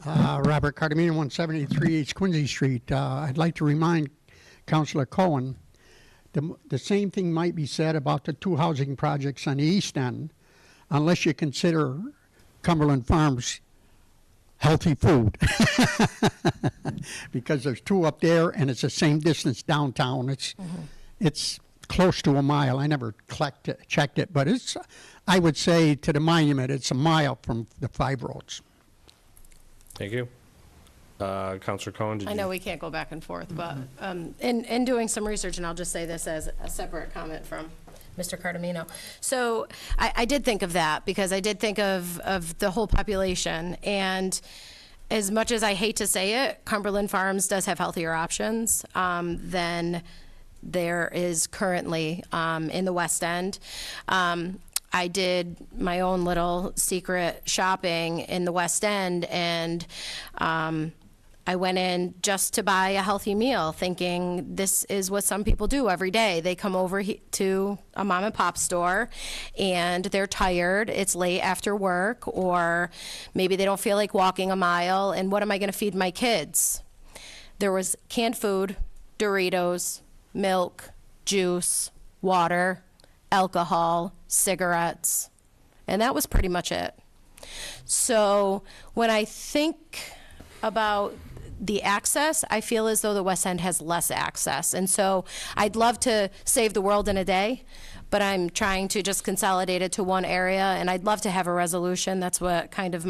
Robert Cardamino, 173 East Quincy Street. I'd like to remind Councilor Cohen, the same thing might be said about the two housing projects on the east end, unless you consider Cumberland Farms healthy food. Because there's two up there, and it's the same distance downtown. It's close to a mile. I never checked it, but it's, I would say, to the monument, it's a mile from the 5 roads. Thank you. Councilor Cohen, did you? I know we can't go back and forth, but in doing some research, and I'll just say this as a separate comment from Mr. Cardamino. So I did think of that because I did think of the whole population. And as much as I hate to say it, Cumberland Farms does have healthier options than there is currently in the West End. I did my own little secret shopping in the West End, and I went in just to buy a healthy meal, thinking this is what some people do every day. They come over to a mom and pop store, and they're tired. It's late after work, or maybe they don't feel like walking a mile, and what am I going to feed my kids? There was canned food, Doritos, milk, juice, water, alcohol, cigarettes, and that was pretty much it. So when I think about the access, I feel as though the West End has less access. And so I'd love to save the world in a day, but I'm trying to just consolidate it to one area, and I'd love to have a resolution. That's what kind of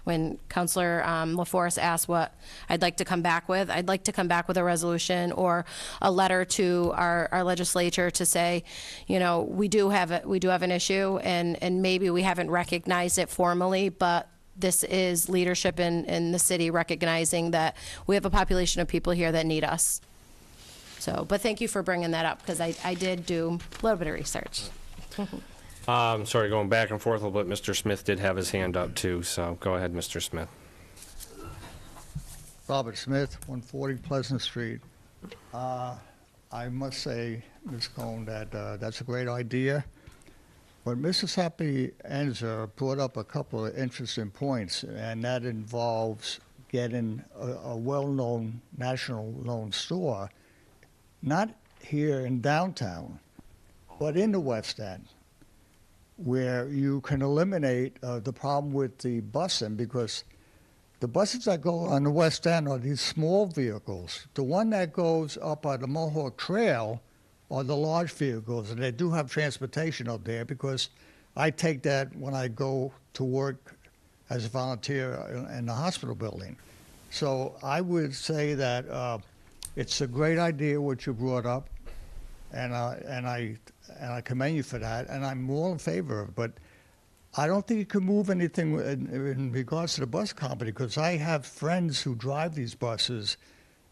when Councilor LaForest asked what I'd like to come back with, I'd like to come back with a resolution or a letter to our legislature to say, you know, we do have an issue, and maybe we haven't recognized it formally, but this is leadership in the city recognizing that we have a population of people here that need us. So, but thank you for bringing that up, because I did do a little bit of research. Sorry, going back and forth a little bit, Mr. Smith did have his hand up too, so go ahead, Mr. Smith. Robert Smith, 140 Pleasant Street. I must say, Ms. Cohen, that that's a great idea. But Mrs. Happy Enzer brought up a couple of interesting points, and that involves getting a well-known, national-known store, not here in downtown, but in the West End, where you can eliminate the problem with the busing, because the buses that go on the West End are these small vehicles. The one that goes up on the Mohawk Trail are the large vehicles, and they do have transportation up there, because I take that when I go to work as a volunteer in the hospital building. So I would say that it's a great idea what you brought up, and I commend you for that, and I'm all in favor of it. But I don't think you can move anything in regards to the bus company, because I have friends who drive these buses,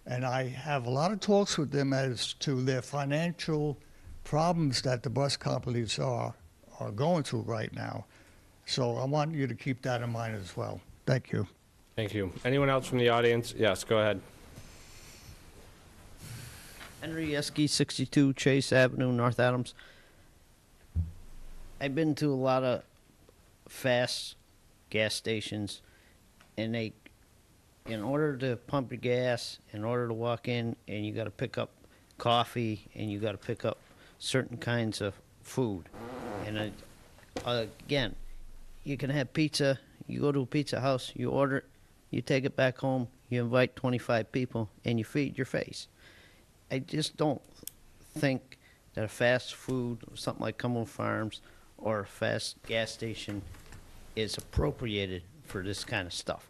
and I have a lot of talks with them as to their financial problems that the bus companies are going through right now. So I want you to keep that in mind as well. Thank you. Thank you. Anyone else from the audience? Yes, go ahead. Henry Yeske, 62 Chase Avenue, North Adams. I've been to a lot of fast gas stations, and they, in order to pump your gas, in order to walk in, and you got to pick up coffee, and you got to pick up certain kinds of food. And again, you can have pizza. You go to a pizza house, you order it, you take it back home, you invite 25 people, and you feed your face. I just don't think that a fast food, something like Cumberland Farms, or a fast gas station is appropriated for this kind of stuff.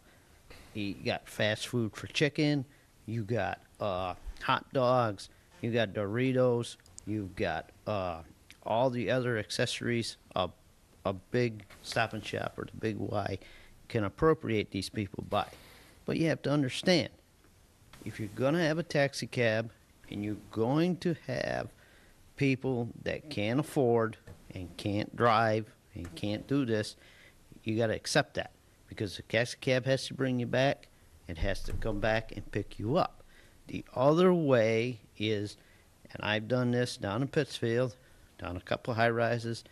You got fast food for chicken, you got hot dogs, you got Doritos, you've got all the other accessories a big Stop and Shop or the Big Y can appropriate these people by. But you have to understand, if you're going to have a taxi cab and you're going to have people that can't afford and can't drive and can't do this, you got to accept that, because the taxi cab has to bring you back. It has to come back and pick you up. The other way is, and I've done this down in Pittsfield, down a couple of high rises.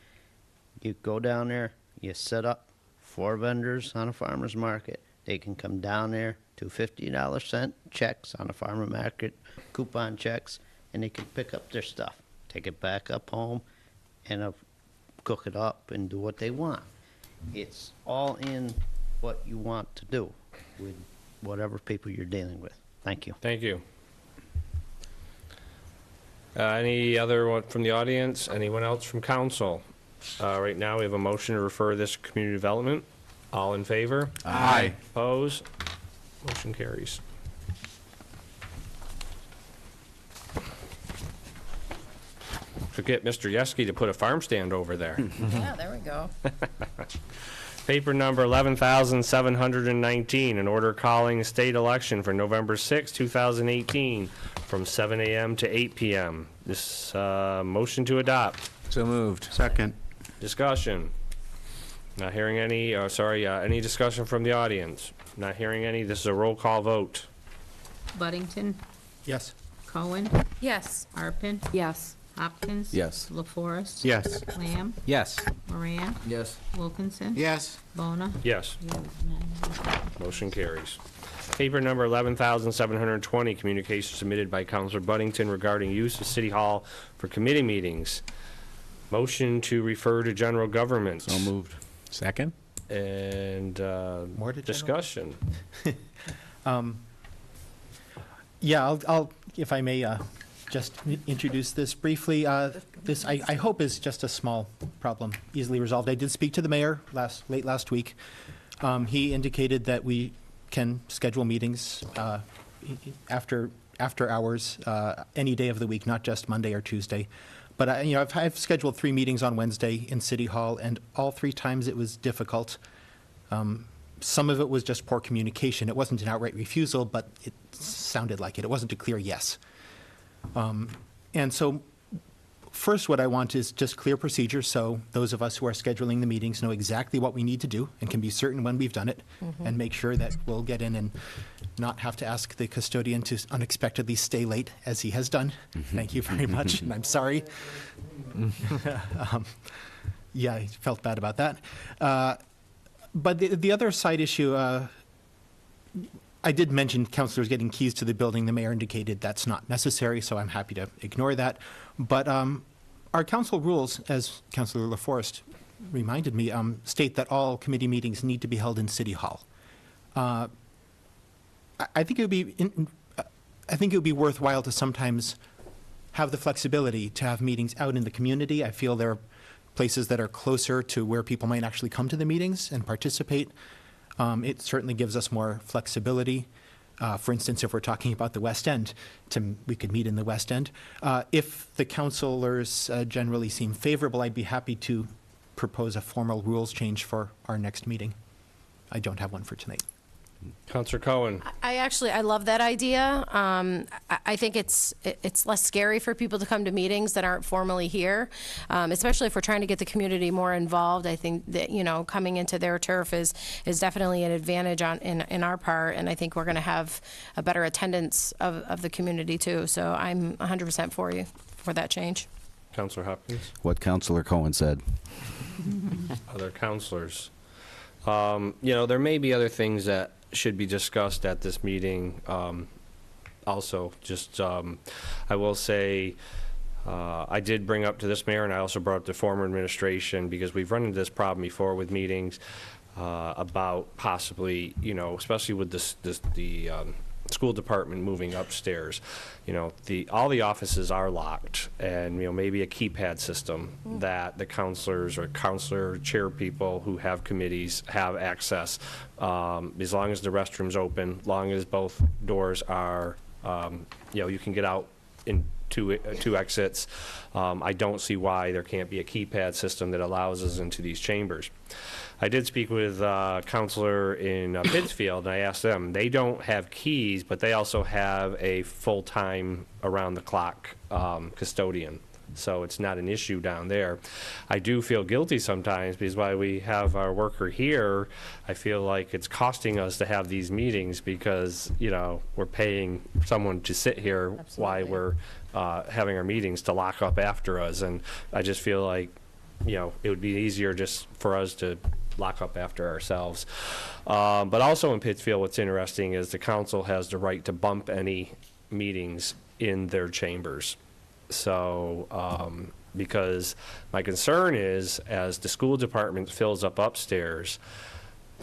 You go down there, you set up 4 vendors on a farmer's market. They can come down there, $2.50 checks on a farmer market, coupon checks, and they can pick up their stuff, take it back up home, and cook it up and do what they want. It's all in what you want to do with whatever people you're dealing with. Thank you. Thank you. Any other one from the audience? Anyone else from council? Right now, we have a motion to refer this to community development. All in favor? Aye. Opposed? Motion carries. Could get Mr. Yeski to put a farm stand over there. Yeah, there we go. Paper number 11,719, an order calling a state election for November 6, 2018, from 7 a.m. to 8 p.m. This motion to adopt. So moved. Second. Discussion. Not hearing any, any discussion from the audience? Not hearing any. This is a roll call vote. Buddington, Yes. Cohen, Yes. Arpin, Yes. Hopkins. Yes. LaForest. Yes. Lamb, Yes. Moran, Yes. Wilkinson. Yes. Bona. Yes. Unanimous. Motion carries. Paper number 11,720, communication submitted by Councilor Buddington regarding use of City Hall for committee meetings. Motion to refer to general government. So moved. Second? And More to general? discussion. Yeah, I'll, if I may, just introduce this briefly. This, I hope, is just a small problem, easily resolved. I did speak to the mayor late last week. He indicated that we can schedule meetings after hours, any day of the week, not just Monday or Tuesday. But I've scheduled 3 meetings on Wednesday in City Hall, and all 3 times it was difficult. Some of it was just poor communication. It wasn't an outright refusal, but it sounded like it. It wasn't a clear yes. And so first what I want is just clear procedure, so those of us who are scheduling the meetings know exactly what we need to do and can be certain when we've done it, and make sure that we'll get in and not have to ask the custodian to unexpectedly stay late, as he has done. Thank you very much, and I'm sorry. Yeah, I felt bad about that. But the other side issue, I did mention councilors getting keys to the building. The mayor indicated that's not necessary, so I'm happy to ignore that. But our council rules, as Councilor LaForest reminded me, state that all committee meetings need to be held in City Hall. I think it would be worthwhile to sometimes have the flexibility to have meetings out in the community. I feel there are places that are closer to where people might actually come to the meetings and participate. It certainly gives us more flexibility. For instance, if we're talking about the West End, we could meet in the West End. If the councilors generally seem favorable, I'd be happy to propose a formal rules change for our next meeting. I don't have one for tonight. Councilor Cohen. I love that idea. I think it's less scary for people to come to meetings that aren't formally here, especially if we're trying to get the community more involved. I think that, coming into their turf is definitely an advantage in our part, and I think we're going to have a better attendance of the community too. So I'm 100% for that change. Councilor Hopkins. What Councilor Cohen said. Other councilors. There may be other things that should be discussed at this meeting. Also, just I will say, I did bring up to this mayor, and I also brought up the former administration, because we've run into this problem before with meetings about possibly, especially with the school department moving upstairs. All the offices are locked, and maybe a keypad system that the counselors or counselor chair people who have committees have access, as long as the restroom's open, long as both doors are, you can get out in two exits. I don't see why there can't be a keypad system that allows us into these chambers. I did speak with a counselor in Pittsfield, and I asked them. They don't have keys, but they also have a full-time, around-the-clock custodian so it's not an issue down there. I do feel guilty sometimes because while we have our worker here, I feel like it's costing us to have these meetings because, you know, we're paying someone to sit here while we're having our meetings to lock up after us. And I just feel like, you know, it would be easier just for us to lock up after ourselves. But also in Pittsfield, what's interesting is the council has the right to bump any meetings in their chambers. So, because my concern is, as the school department fills up upstairs,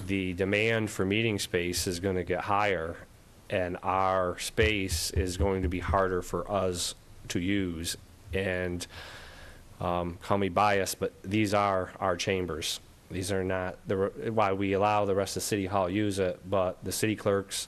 the demand for meeting space is going to get higher, and our space is going to be harder for us to use. And call me biased, but these are our chambers. These are not why we allow the rest of City Hall use it, but the city clerk's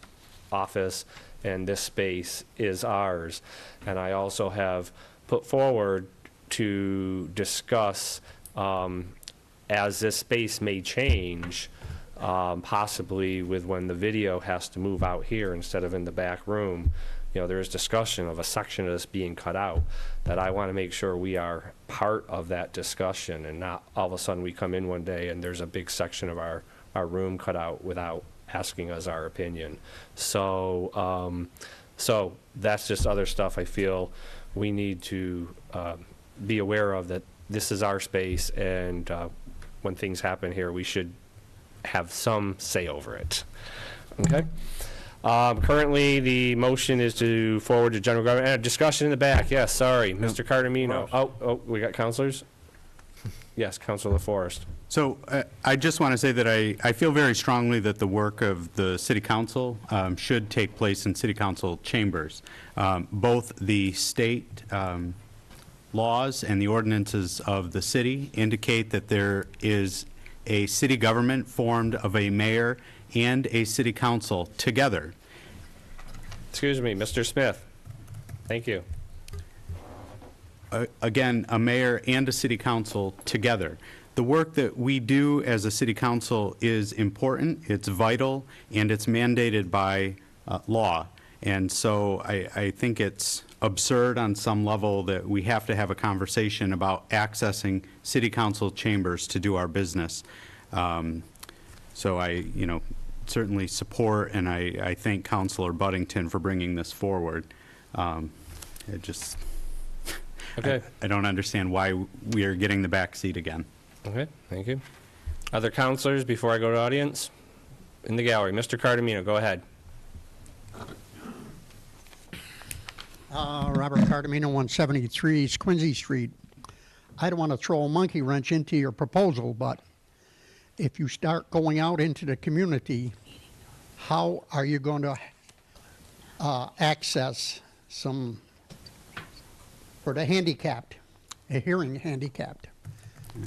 office and this space is ours. And I also have put forward to discuss, as this space may change, possibly with when the video has to move out here instead of in the back room, you know, there is discussion of a section of this being cut out, that I want to make sure we are part of that discussion and not all of a sudden we come in one day and there's a big section of our room cut out without asking us our opinion. So, so that's just other stuff I feel we need to be aware of, that this is our space, and when things happen here, we should have some say over it. Okay? Currently, the motion is to forward to general government. Discussion in the back. Yes, sorry. Mr. Cardamino. Oh, we got counselors? Yes, Councilor LaForest. So I just want to say that I feel very strongly that the work of the City Council should take place in City Council chambers. Both the state laws and the ordinances of the city indicate that there is a city government formed of a mayor and a city council together. Excuse me, Mr. Smith. Thank you. Again, a mayor and a city council together. The work that we do as a city council is important, it's vital, and it's mandated by law. And so I think it's absurd on some level that we have to have a conversation about accessing city council chambers to do our business. So I, you know, certainly support, and I thank Councilor Buddington for bringing this forward. It just, okay. I don't understand why we are getting the back seat again. Okay, thank you. Other counselors before I go to audience? In the gallery, Mr. Cardamino, go ahead. Robert Cardamino, 173 East Quincy Street. I don't want to throw a monkey wrench into your proposal, but if you start going out into the community, how are you going to access some, for the handicapped, a hearing handicapped?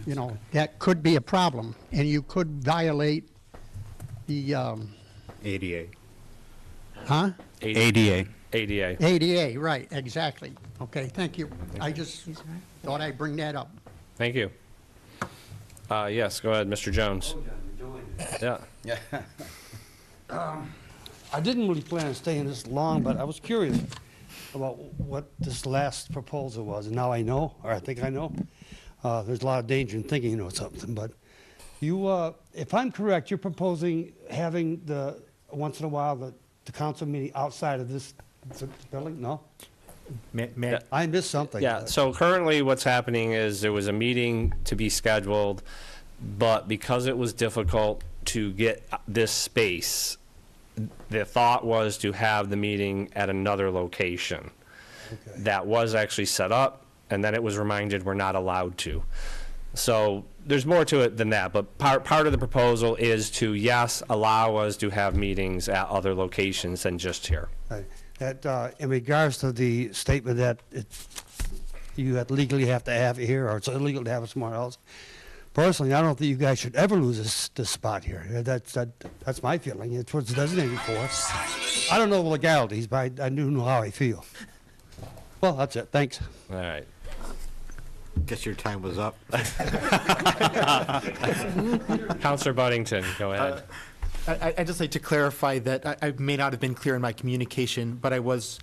You know, that could be a problem, and you could violate the ADA. Huh? ADA. ADA. ADA, right, exactly. Okay, thank you. I just thought I'd bring that up. Thank you. Yes, go ahead, Mr. Jones. Yeah. I didn't really plan on staying this long, but I was curious about what this last proposal was, and now I know, or I think I know. There's a lot of danger in thinking you know something, but you, if I'm correct, you're proposing having once in a while, the council meeting outside of this building, no? I missed something. Yeah, so currently what's happening is there was a meeting to be scheduled, but because it was difficult to get this space, the thought was to have the meeting at another location. Okay. That was actually set up, and then it was reminded we're not allowed to. So there's more to it than that, but part of the proposal is to, yes, allow us to have meetings at other locations than just here. Right. That, in regards to the statement that you legally have to have it here, or it's illegal to have it somewhere else, personally, I don't think you guys should ever lose this spot here. That's my feeling. It's what's designated for. I don't know the legalities, but I do know how I feel. Well, that's it. Thanks. All right. Guess your time was up. Councilor Buddington, go ahead. I'd just like to clarify that I may not have been clear in my communication, but I was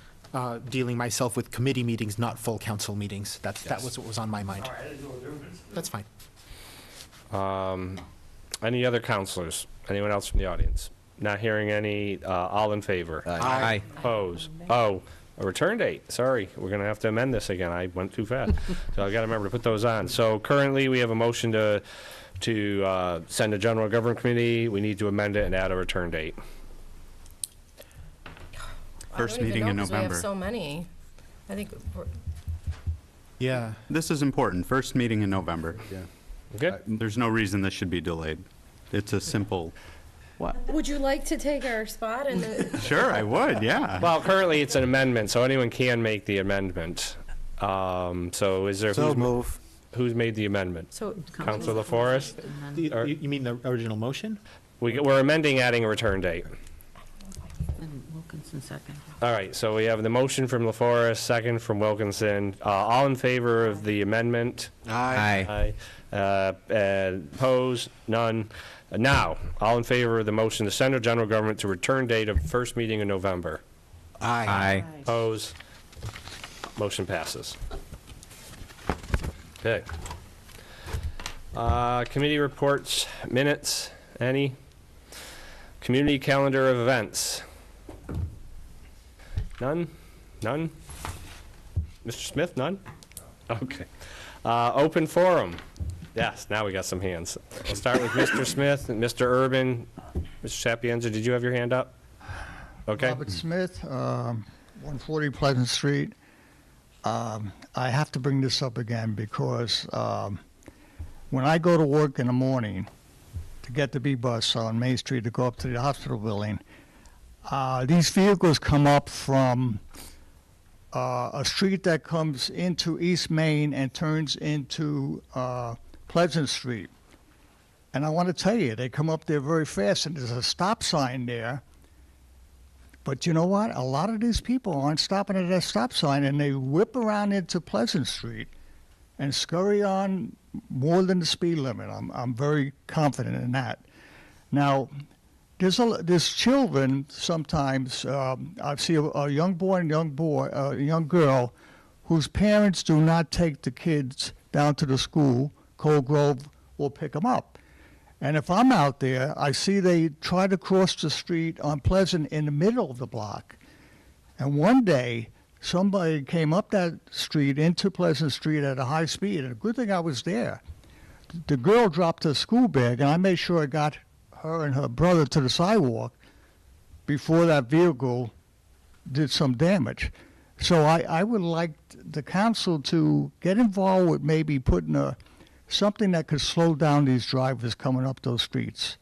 dealing myself with committee meetings, not full council meetings. That was what was on my mind. That's fine. Any other counselors? Anyone else from the audience? Not hearing any. All in favor? Aye. Opposed? Oh, a return date. Sorry, we're going to have to amend this again. I went too fast. So I got to remember to put those on. So currently, we have a motion to send to General Government Committee. We need to amend it and add a return date. First meeting in We November. have so many. I think Yeah. This is important. First meeting in November. Yeah. Okay. There's no reason this should be delayed. It's a simple. What? Would you like to take our spot in the? Sure, I would, yeah. Well, currently, it's an amendment, so anyone can make the amendment. So is there? Who's made the amendment? So Councilor LaForest? You mean the original motion? We're amending, adding a return date. And Wilkinson second. All right, so we have the motion from LaForest, second from Wilkinson. All in favor of the amendment? Aye. Opposed? None. Now, all in favor of the motion to send to general government to return date of first meeting in November? Aye. Opposed? Motion passes. Okay. Committee reports, minutes, any? Community calendar of events? None? None? Mr. Smith, none? Okay. Open forum? Yes, now we got some hands. We'll start with Mr. Smith and Mr. Urban. Mr. Sapienza, did you have your hand up? Okay. Robert Smith, 140 Pleasant Street. I have to bring this up again because when I go to work in the morning to get the B-bus on Main Street to go up to the hospital building, these vehicles come up from a street that comes into East Main and turns into Pleasant Street. And I want to tell you, they come up there very fast, and there's a stop sign there. But you know what? A lot of these people aren't stopping at that stop sign, and they whip around into Pleasant Street and scurry on more than the speed limit. I'm very confident in that. Now, there's children sometimes. I see a young boy and a young girl whose parents do not take the kids down to the school. Cold Grove will pick them up. And if I'm out there, I see they try to cross the street on Pleasant in the middle of the block. And one day, somebody came up that street into Pleasant Street at a high speed. And a good thing I was there. The girl dropped her school bag, and I made sure I got her and her brother to the sidewalk before that vehicle did some damage. So I would like the council to get involved with maybe putting something that could slow down these drivers coming up those streets.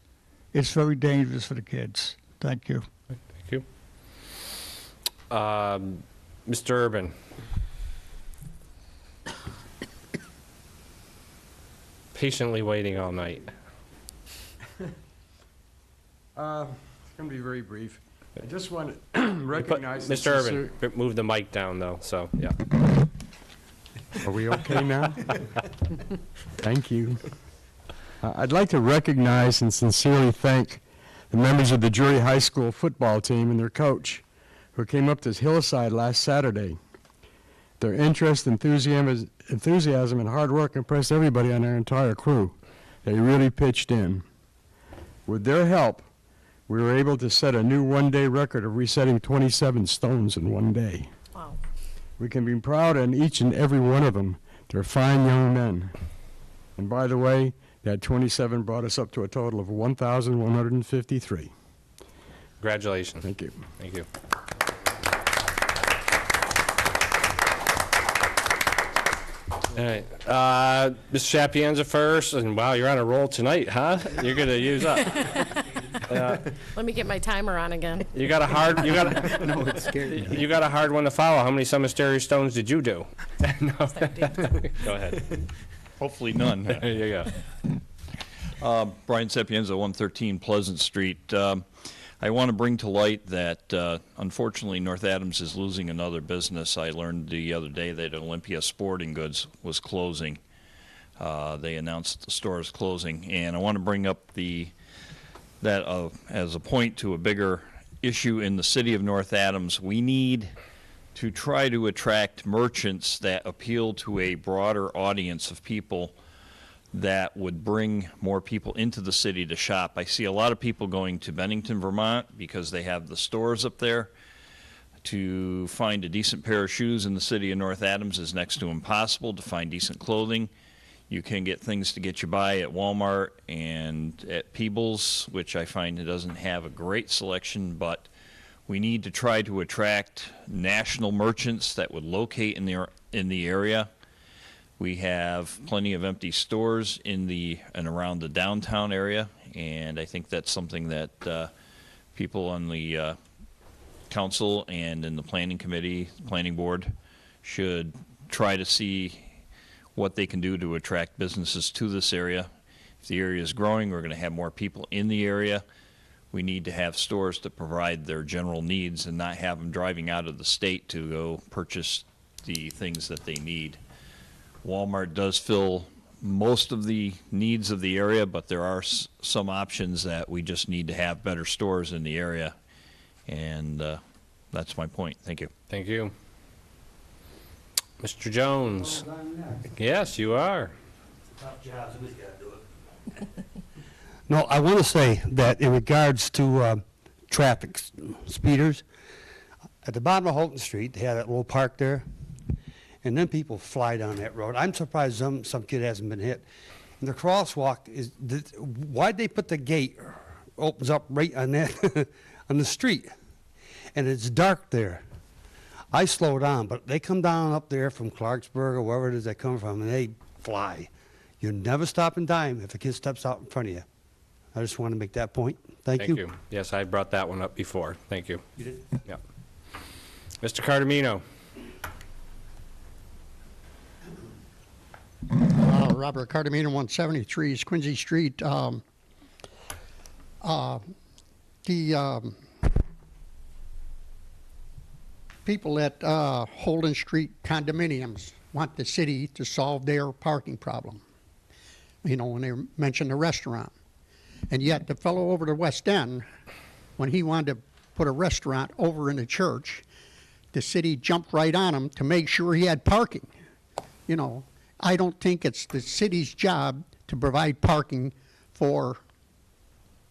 It's very dangerous for the kids. Thank you. Thank you. Mr. Urban. Patiently waiting all night. It's going to be very brief. I just want to recognize... Mr. Urban, move the mic down, though, so, yeah. Are we okay now? Thank you. I'd like to recognize and sincerely thank the members of the Drury High School football team and their coach who came up to Hillside last Saturday. Their interest, enthusiasm, and hard work impressed everybody on our entire crew. They really pitched in. With their help, we were able to set a new one-day record of resetting 27 stones in one day. Wow. We can be proud of each and every one of them. They're fine young men. And by the way, that 27 brought us up to a total of 1,153. Congratulations. Thank you. Thank you. All right. Mr. Sapienza first, and wow, you're on a roll tonight, huh? You're going to use up. Let me get my timer on again. You got a hard one to follow. How many cemetery stones did you do? No. Go ahead. Hopefully none. There you go. Brian Sapienza, 113 Pleasant Street. I want to bring to light that unfortunately North Adams is losing another business. I learned the other day that Olympia Sporting Goods was closing. They announced the store is closing, and I want to bring up that as a point to a bigger issue in the city of North Adams. We need to try to attract merchants that appeal to a broader audience of people that would bring more people into the city to shop. I see a lot of people going to Bennington, Vermont because they have the stores up there. To find a decent pair of shoes in the city of North Adams is next to impossible. To find decent clothing, you can get things to get you by at Walmart and at Peebles, which I find it doesn't have a great selection, but we need to try to attract national merchants that would locate in the area. We have plenty of empty stores in and around the downtown area, and I think that's something that people on the council and in the planning committee, planning board, should try to see what they can do to attract businesses to this area. If the area is growing, we're going to have more people in the area. We need to have stores to provide their general needs and not have them driving out of the state to go purchase the things that they need. Walmart does fill most of the needs of the area, but there are some options that we just need to have better stores in the area. And that's my point. Thank you. Thank you. Mr. Jones. Yes, you are. No, I want to say that in regards to traffic speeders, at the bottom of Holton Street, they have that little park there, and then people fly down that road. I'm surprised some kid hasn't been hit. And the crosswalk why'd they put the gate opens up right on that on the street, and it's dark there. I slow down, but they come down up there from Clarksburg or wherever it is they come from, and they fly. You never stop in time if a kid steps out in front of you. I just want to make that point. Thank you. Yes, I brought that one up before. Thank you. You did? Yeah. Mr. Cardamino. Robert Cardamino, 173 is Quincy Street. The people at Holden Street condominiums want the city to solve their parking problem. You know, when they mention the restaurant. And yet the fellow over the West End, when he wanted to put a restaurant over in the church, the city jumped right on him to make sure he had parking. You know, I don't think it's the city's job to provide parking for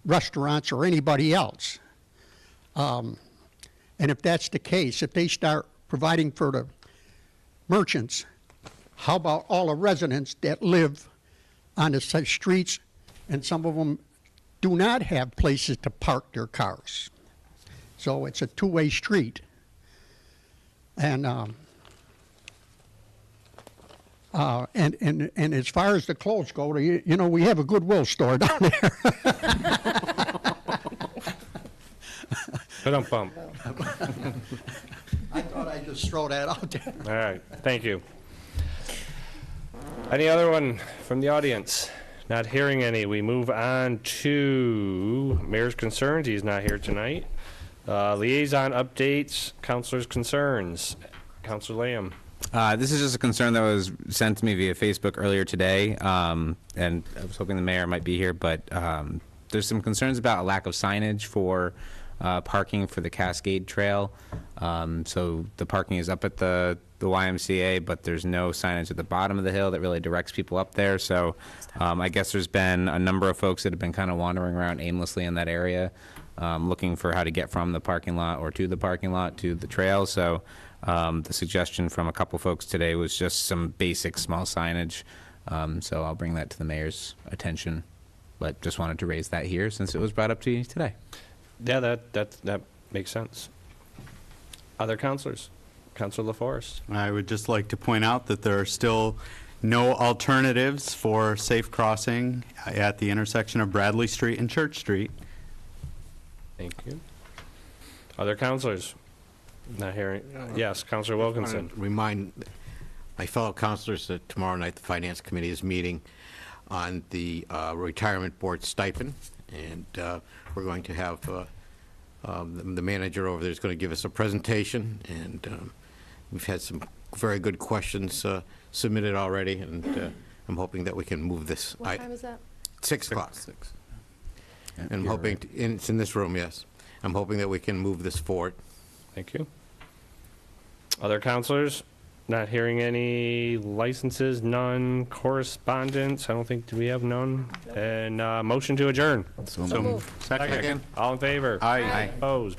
restaurants or anybody else. And if that's the case, if they start providing for the merchants, how about all the residents that live on the streets, and some of them do not have places to park their cars? So it's a two-way street. And as far as the clothes go, you know, we have a Goodwill store down there. Ba-dum-bum. I thought I'd just throw that out there. All right, thank you. Any other one from the audience? Not hearing any. We move on to mayor's concerns. He's not here tonight. Liaison updates, councilors' concerns. Councilor Lamb. This is just a concern that was sent to me via Facebook earlier today, and I was hoping the mayor might be here, but there's some concerns about a lack of signage for parking for the Cascade Trail. So the parking is up at the YMCA, but there's no signage at the bottom of the hill that really directs people up there. So I guess there's been a number of folks that have been kind of wandering around aimlessly in that area, looking for how to get from the parking lot or to the parking lot to the trail. So the suggestion from a couple folks today was just some basic small signage. So I'll bring that to the mayor's attention, but just wanted to raise that here since it was brought up to you today. Yeah, that makes sense. Other councilors? Councilor LaForest. I would just like to point out that there are still no alternatives for safe crossing at the intersection of Bradley Street and Church Street. Thank you. Other councilors? Not hearing. Yes, Councilor Wilkinson. I want to remind my fellow councilors that tomorrow night the Finance Committee is meeting on the retirement board stipend, and we're going to have the manager over there is going to give us a presentation, and we've had some very good questions submitted already, and I'm hoping that we can move this. What time is that? 6 o'clock. And I'm hoping, it's in this room, yes. I'm hoping that we can move this forward. Thank you. Other counselors? Not hearing any licenses, none correspondence. I don't think, do we have none? And motion to adjourn. So moved. Second. All in favor? Aye. Opposed?